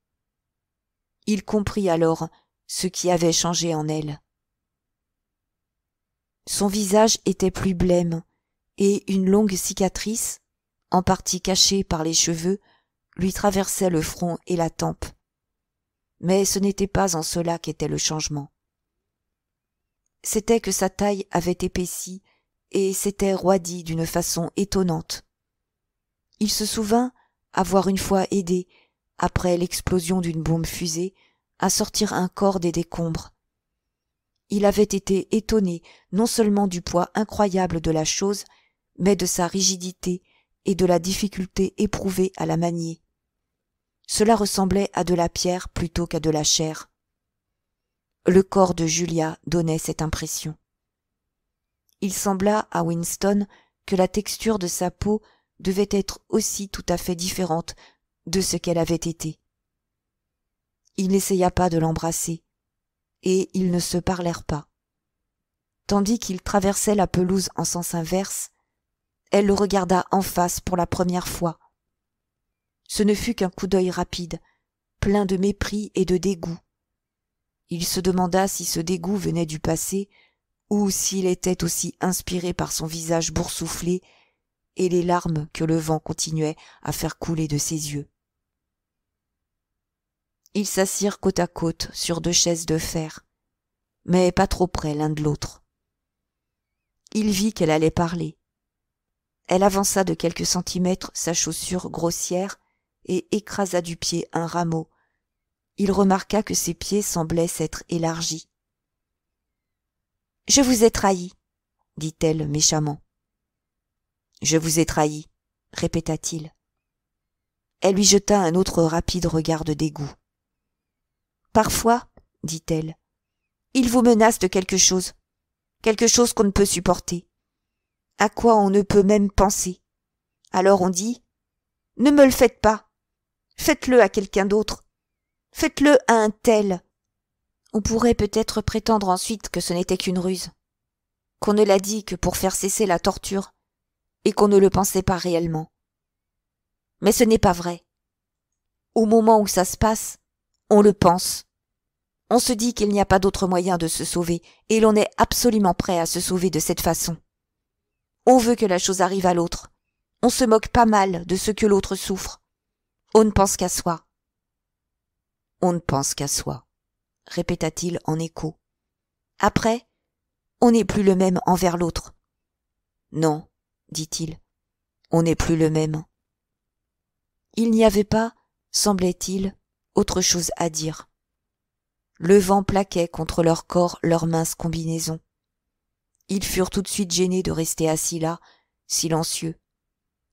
Il comprit alors ce qui avait changé en elle. Son visage était plus blême, et une longue cicatrice, en partie cachée par les cheveux, lui traversait le front et la tempe. Mais ce n'était pas en cela qu'était le changement. C'était que sa taille avait épaissi et s'était roidie d'une façon étonnante. Il se souvint avoir une fois aidé, après l'explosion d'une bombe fusée, à sortir un corps des décombres. Il avait été étonné non seulement du poids incroyable de la chose, mais de sa rigidité et de la difficulté éprouvée à la manier. Cela ressemblait à de la pierre plutôt qu'à de la chair. Le corps de Julia donnait cette impression. Il sembla à Winston que la texture de sa peau devait être aussi tout à fait différente de ce qu'elle avait été. Il n'essaya pas de l'embrasser, et ils ne se parlèrent pas. Tandis qu'il traversait la pelouse en sens inverse, elle le regarda en face pour la première fois. Ce ne fut qu'un coup d'œil rapide, plein de mépris et de dégoût. Il se demanda si ce dégoût venait du passé ou s'il était aussi inspiré par son visage boursouflé et les larmes que le vent continuait à faire couler de ses yeux. Ils s'assirent côte à côte sur 2 chaises de fer, mais pas trop près l'un de l'autre. Il vit qu'elle allait parler. Elle avança de quelques centimètres sa chaussure grossière et écrasa du pied un rameau. Il remarqua que ses pieds semblaient s'être élargis. « Je vous ai trahi, dit-elle méchamment. « Je vous ai trahi, répéta-t-il. Elle lui jeta un autre rapide regard de dégoût. Parfois, dit-elle, il vous menace de quelque chose qu'on ne peut supporter, à quoi on ne peut même penser. Alors on dit, ne me le faites pas, faites-le à quelqu'un d'autre, faites-le à un tel. On pourrait peut-être prétendre ensuite que ce n'était qu'une ruse, qu'on ne l'a dit que pour faire cesser la torture, et qu'on ne le pensait pas réellement. Mais ce n'est pas vrai. Au moment où ça se passe, on le pense. On se dit qu'il n'y a pas d'autre moyen de se sauver, et l'on est absolument prêt à se sauver de cette façon. On veut que la chose arrive à l'autre. On se moque pas mal de ce que l'autre souffre. On ne pense qu'à soi. On ne pense qu'à soi, répéta-t-il en écho. Après, on n'est plus le même envers l'autre. Non, dit-il, on n'est plus le même. Il n'y avait pas, semblait-il, autre chose à dire. Le vent plaquait contre leur corps leurs minces combinaisons. Ils furent tout de suite gênés de rester assis là, silencieux.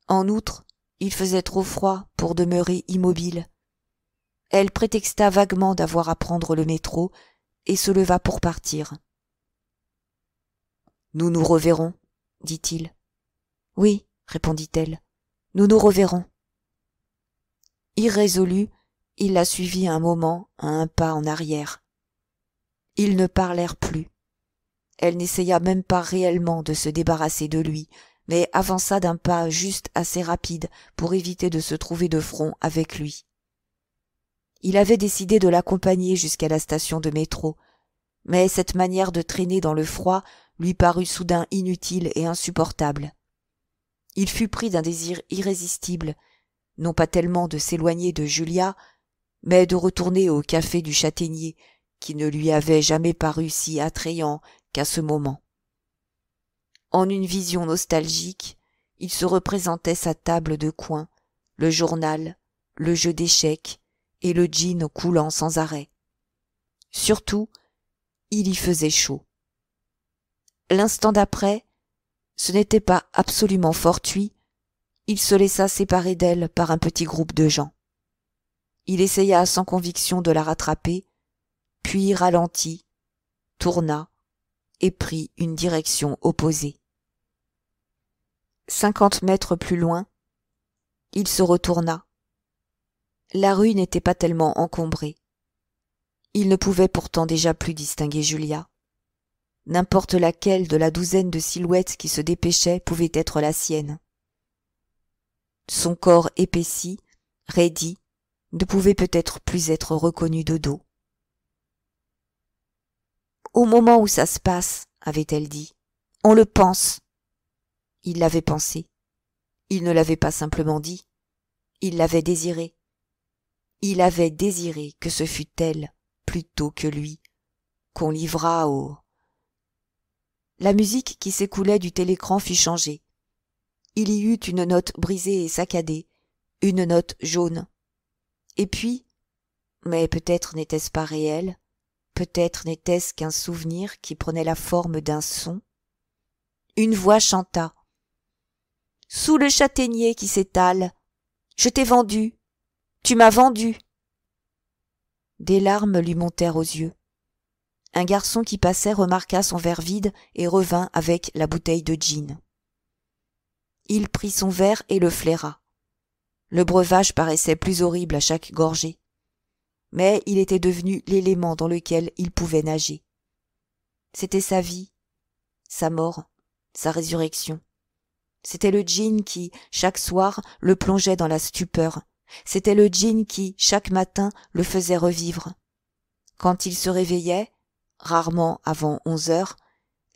En outre, il faisait trop froid pour demeurer immobile. Elle prétexta vaguement d'avoir à prendre le métro et se leva pour partir. « Nous nous reverrons, dit-il. « Oui, répondit-elle, nous nous reverrons. » Irrésolu, il la suivit un moment à un pas en arrière. Ils ne parlèrent plus. Elle n'essaya même pas réellement de se débarrasser de lui, mais avança d'un pas juste assez rapide pour éviter de se trouver de front avec lui. Il avait décidé de l'accompagner jusqu'à la station de métro, mais cette manière de traîner dans le froid lui parut soudain inutile et insupportable. Il fut pris d'un désir irrésistible, non pas tellement de s'éloigner de Julia, mais de retourner au café du Châtaignier, qui ne lui avait jamais paru si attrayant qu'à ce moment. En une vision nostalgique, il se représentait sa table de coin, le journal, le jeu d'échecs et le gin coulant sans arrêt. Surtout, il y faisait chaud. L'instant d'après, ce n'était pas absolument fortuit, il se laissa séparer d'elle par un petit groupe de gens. Il essaya sans conviction de la rattraper, puis ralentit, tourna et prit une direction opposée. 50 mètres plus loin, il se retourna. La rue n'était pas tellement encombrée. Il ne pouvait pourtant déjà plus distinguer Julia. N'importe laquelle de la douzaine de silhouettes qui se dépêchaient pouvait être la sienne. Son corps épaissi, raidi, ne pouvait peut-être plus être reconnu de dos. « Au moment où ça se passe, avait-elle dit, on le pense. » Il l'avait pensé. Il ne l'avait pas simplement dit. Il l'avait désirée. Il avait désiré que ce fût elle, plutôt que lui, qu'on livrât au... La musique qui s'écoulait du télécran fut changée. Il y eut une note brisée et saccadée, une note jaune. Et puis, mais peut-être n'était-ce pas réel, peut-être n'était-ce qu'un souvenir qui prenait la forme d'un son. Une voix chanta. « Sous le châtaignier qui s'étale, je t'ai vendu, tu m'as vendu. » Des larmes lui montèrent aux yeux. Un garçon qui passait remarqua son verre vide et revint avec la bouteille de gin. Il prit son verre et le flaira. Le breuvage paraissait plus horrible à chaque gorgée. Mais il était devenu l'élément dans lequel il pouvait nager. C'était sa vie, sa mort, sa résurrection. C'était le gin qui, chaque soir, le plongeait dans la stupeur. C'était le gin qui, chaque matin, le faisait revivre. Quand il se réveillait, rarement avant 11 heures,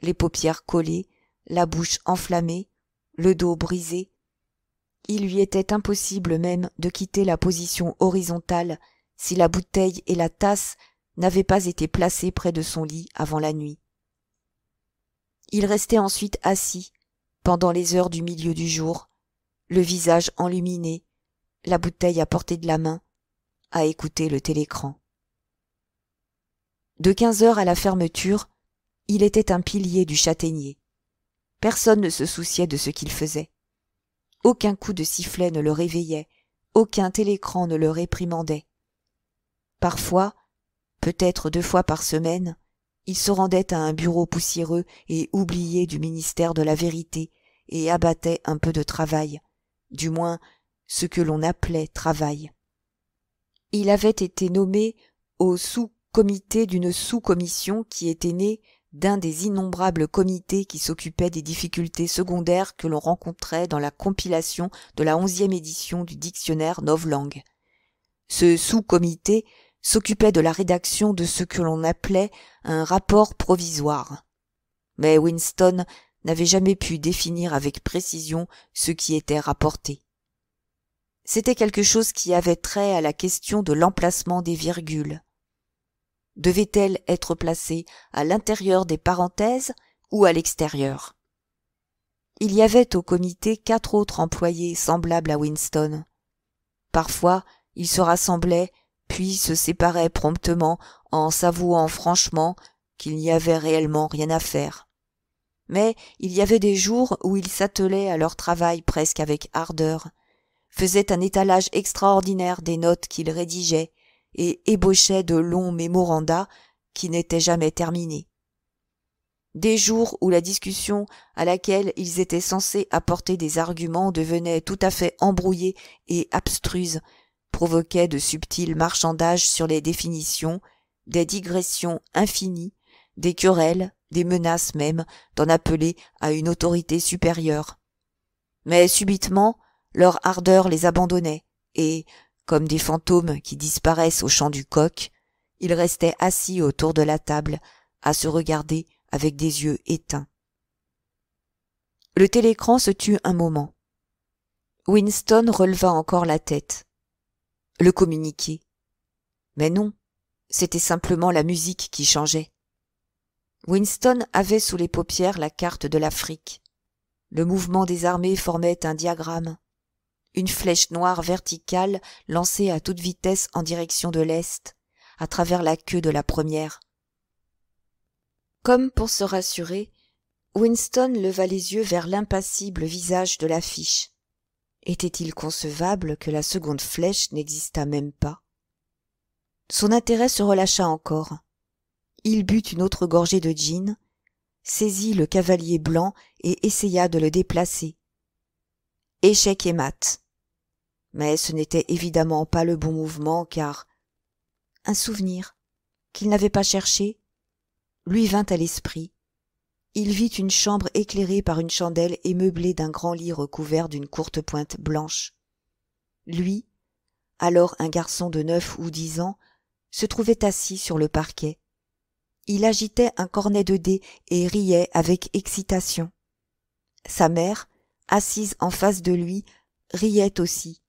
les paupières collées, la bouche enflammée, le dos brisé, il lui était impossible même de quitter la position horizontale si la bouteille et la tasse n'avaient pas été placées près de son lit avant la nuit. Il restait ensuite assis, pendant les heures du milieu du jour, le visage enluminé, la bouteille à portée de la main, à écouter le télécran. De 15 heures à la fermeture, il était un pilier du châtaignier. Personne ne se souciait de ce qu'il faisait. Aucun coup de sifflet ne le réveillait, aucun télécran ne le réprimandait. Parfois, peut-être 2 fois par semaine, il se rendait à un bureau poussiéreux et oublié du ministère de la Vérité et abattait un peu de travail, du moins ce que l'on appelait travail. Il avait été nommé au sous-comité d'une sous-commission qui était née d'un des innombrables comités qui s'occupaient des difficultés secondaires que l'on rencontrait dans la compilation de la 11e édition du dictionnaire novlangue. Ce sous-comité s'occupait de la rédaction de ce que l'on appelait un rapport provisoire. Mais Winston n'avait jamais pu définir avec précision ce qui était rapporté. C'était quelque chose qui avait trait à la question de l'emplacement des virgules. Devait-elle être placée à l'intérieur des parenthèses ou à l'extérieur? Il y avait au comité 4 autres employés semblables à Winston. Parfois, ils se rassemblaient, puis se séparaient promptement en s'avouant franchement qu'il n'y avait réellement rien à faire. Mais il y avait des jours où ils s'attelaient à leur travail presque avec ardeur, faisaient un étalage extraordinaire des notes qu'ils rédigeaient, et ébauchaient de longs mémoranda qui n'étaient jamais terminés. Des jours où la discussion à laquelle ils étaient censés apporter des arguments devenait tout à fait embrouillée et abstruse, provoquait de subtils marchandages sur les définitions, des digressions infinies, des querelles, des menaces même d'en appeler à une autorité supérieure. Mais subitement, leur ardeur les abandonnait, et, comme des fantômes qui disparaissent au chant du coq, ils restaient assis autour de la table, à se regarder avec des yeux éteints. Le télécran se tut un moment. Winston releva encore la tête. Le communiqué. Mais non, c'était simplement la musique qui changeait. Winston avait sous les paupières la carte de l'Afrique. Le mouvement des armées formait un diagramme. Une flèche noire verticale lancée à toute vitesse en direction de l'Est, à travers la queue de la première. Comme pour se rassurer, Winston leva les yeux vers l'impassible visage de l'affiche. Était-il concevable que la seconde flèche n'existât même pas? Son intérêt se relâcha encore. Il but une autre gorgée de gin, saisit le cavalier blanc et essaya de le déplacer. Échec et mat. Mais ce n'était évidemment pas le bon mouvement car un souvenir, qu'il n'avait pas cherché, lui vint à l'esprit. Il vit une chambre éclairée par une chandelle et meublée d'un grand lit recouvert d'une courte pointe blanche. Lui, alors un garçon de 9 ou 10 ans, se trouvait assis sur le parquet. Il agitait un cornet de dés et riait avec excitation. Sa mère, assise en face de lui, riait aussi.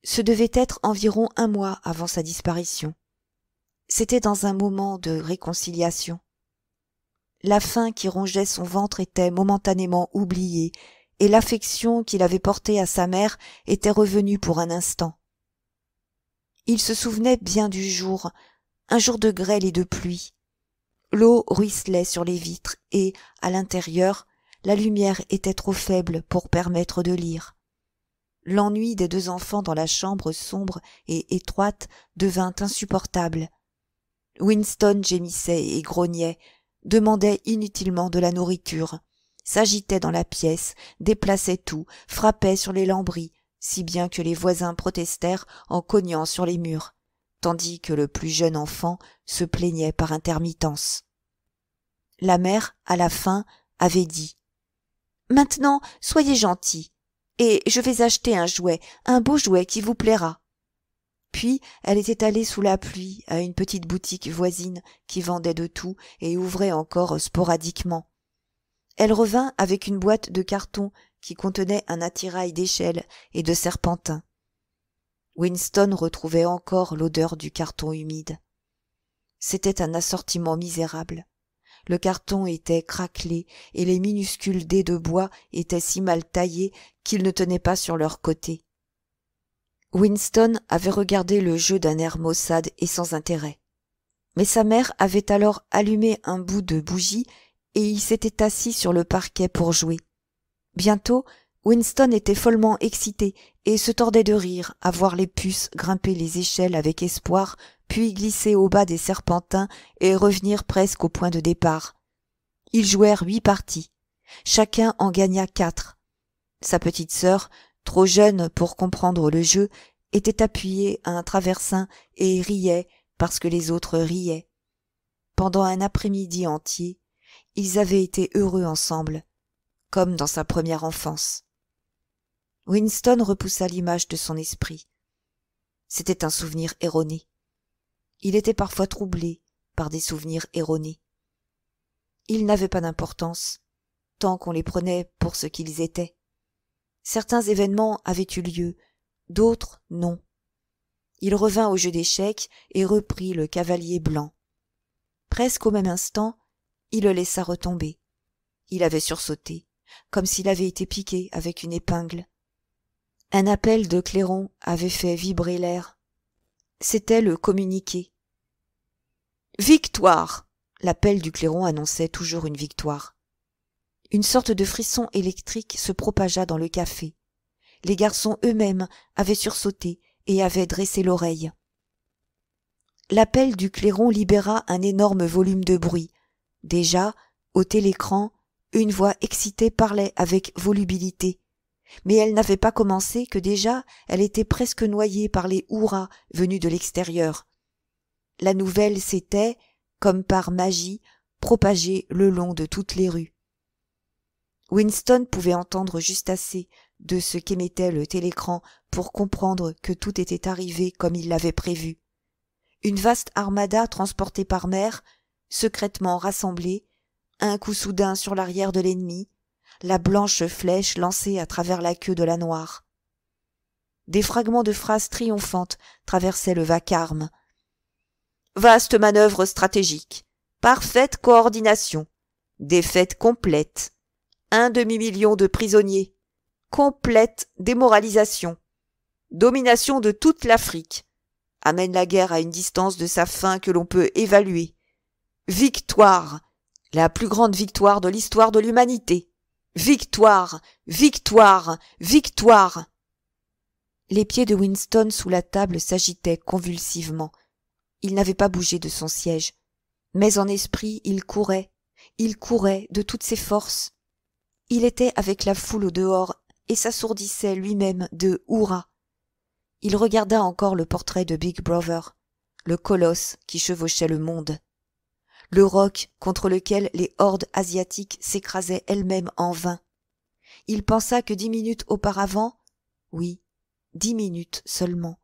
Ce devait être environ 1 mois avant sa disparition. C'était dans un moment de réconciliation. La faim qui rongeait son ventre était momentanément oubliée, et l'affection qu'il avait portée à sa mère était revenue pour un instant. Il se souvenait bien du jour, un jour de grêle et de pluie. L'eau ruisselait sur les vitres et, à l'intérieur, la lumière était trop faible pour permettre de lire. L'ennui des 2 enfants dans la chambre sombre et étroite devint insupportable. Winston gémissait et grognait, demandait inutilement de la nourriture, s'agitait dans la pièce, déplaçait tout, frappait sur les lambris, si bien que les voisins protestèrent en cognant sur les murs, tandis que le plus jeune enfant se plaignait par intermittence. La mère, à la fin, avait dit « Maintenant, soyez gentils, et je vais acheter un beau jouet qui vous plaira. » Puis elle était allée sous la pluie à une petite boutique voisine qui vendait de tout et ouvrait encore sporadiquement. Elle revint avec une boîte de carton qui contenait un attirail d'échelles et de serpentins. Winston retrouvait encore l'odeur du carton humide. C'était un assortiment misérable. Le carton était craquelé et les minuscules dés de bois étaient si mal taillés qu'ils ne tenaient pas sur leurs côtés. Winston avait regardé le jeu d'un air maussade et sans intérêt. Mais sa mère avait alors allumé un bout de bougie et il s'était assis sur le parquet pour jouer. Bientôt, Winston était follement excité et se tordait de rire à voir les puces grimper les échelles avec espoir, puis glisser au bas des serpentins et revenir presque au point de départ. Ils jouèrent 8 parties. Chacun en gagna 4. Sa petite sœur, trop jeune pour comprendre le jeu, était appuyée à un traversin et riait parce que les autres riaient. Pendant un après-midi entier, ils avaient été heureux ensemble, comme dans sa première enfance. Winston repoussa l'image de son esprit. C'était un souvenir erroné. Il était parfois troublé par des souvenirs erronés. Ils n'avaient pas d'importance, tant qu'on les prenait pour ce qu'ils étaient. Certains événements avaient eu lieu, d'autres non. Il revint au jeu d'échecs et reprit le cavalier blanc. Presque au même instant, il le laissa retomber. Il avait sursauté, comme s'il avait été piqué avec une épingle. Un appel de clairon avait fait vibrer l'air. C'était le communiqué. « Victoire !» L'appel du clairon annonçait toujours une victoire. Une sorte de frisson électrique se propagea dans le café. Les garçons eux-mêmes avaient sursauté et avaient dressé l'oreille. L'appel du clairon libéra un énorme volume de bruit. Déjà, au télécran, une voix excitée parlait avec volubilité. Mais elle n'avait pas commencé que déjà elle était presque noyée par les hurrahs venus de l'extérieur. La nouvelle s'était, comme par magie, propagée le long de toutes les rues. Winston pouvait entendre juste assez de ce qu'émettait le télécran pour comprendre que tout était arrivé comme il l'avait prévu. Une vaste armada transportée par mer, secrètement rassemblée, un coup soudain sur l'arrière de l'ennemi, la blanche flèche lancée à travers la queue de la noire. Des fragments de phrases triomphantes traversaient le vacarme. Vaste manœuvre stratégique, parfaite coordination, défaite complète, 1 demi-million de prisonniers, complète démoralisation, domination de toute l'Afrique, amène la guerre à une distance de sa fin que l'on peut évaluer. Victoire, la plus grande victoire de l'histoire de l'humanité. Victoire, victoire, victoire. Les pieds de Winston sous la table s'agitaient convulsivement. Il n'avait pas bougé de son siège, mais en esprit il courait de toutes ses forces. Il était avec la foule au dehors et s'assourdissait lui-même de hurrahs. Il regarda encore le portrait de Big Brother, le colosse qui chevauchait le monde. Le roc contre lequel les hordes asiatiques s'écrasaient elles-mêmes en vain. Il pensa que 10 minutes auparavant, oui, 10 minutes seulement,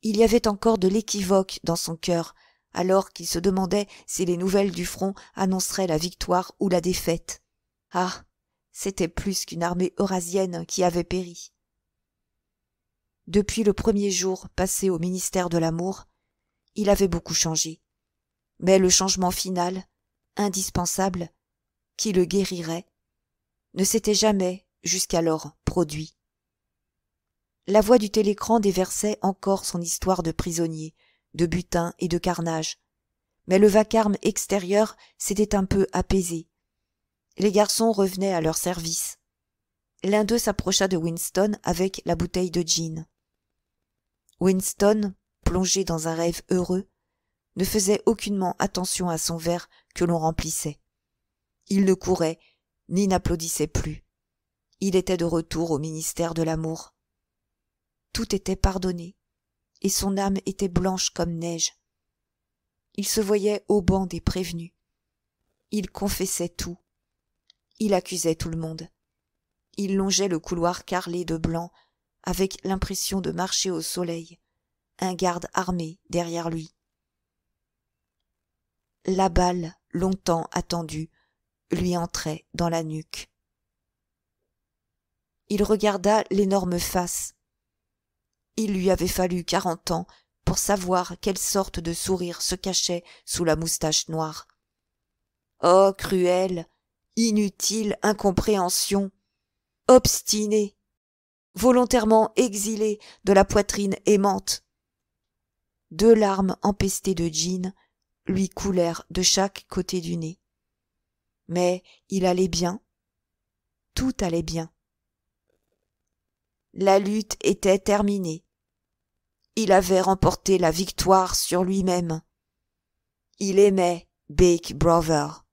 il y avait encore de l'équivoque dans son cœur, alors qu'il se demandait si les nouvelles du front annonceraient la victoire ou la défaite. Ah, c'était plus qu'une armée eurasienne qui avait péri. Depuis le premier jour passé au ministère de l'amour, il avait beaucoup changé. Mais le changement final, indispensable, qui le guérirait, ne s'était jamais, jusqu'alors, produit. La voix du télécran déversait encore son histoire de prisonnier, de butin et de carnage. Mais le vacarme extérieur s'était un peu apaisé. Les garçons revenaient à leur service. L'un d'eux s'approcha de Winston avec la bouteille de gin. Winston, plongé dans un rêve heureux, ne faisait aucunement attention à son verre que l'on remplissait. Il ne courait, ni n'applaudissait plus. Il était de retour au ministère de l'amour. Tout était pardonné, et son âme était blanche comme neige. Il se voyait au banc des prévenus. Il confessait tout. Il accusait tout le monde. Il longeait le couloir carrelé de blanc, avec l'impression de marcher au soleil, un garde armé derrière lui. La balle, longtemps attendue, lui entrait dans la nuque. Il regarda l'énorme face. Il lui avait fallu 40 ans pour savoir quelle sorte de sourire se cachait sous la moustache noire. Oh, cruelle, inutile incompréhension, obstiné, volontairement exilé de la poitrine aimante. 2 larmes empestées de gin lui coulèrent de chaque côté du nez. Mais il allait bien. Tout allait bien. La lutte était terminée. Il avait remporté la victoire sur lui-même. Il aimait Big Brother.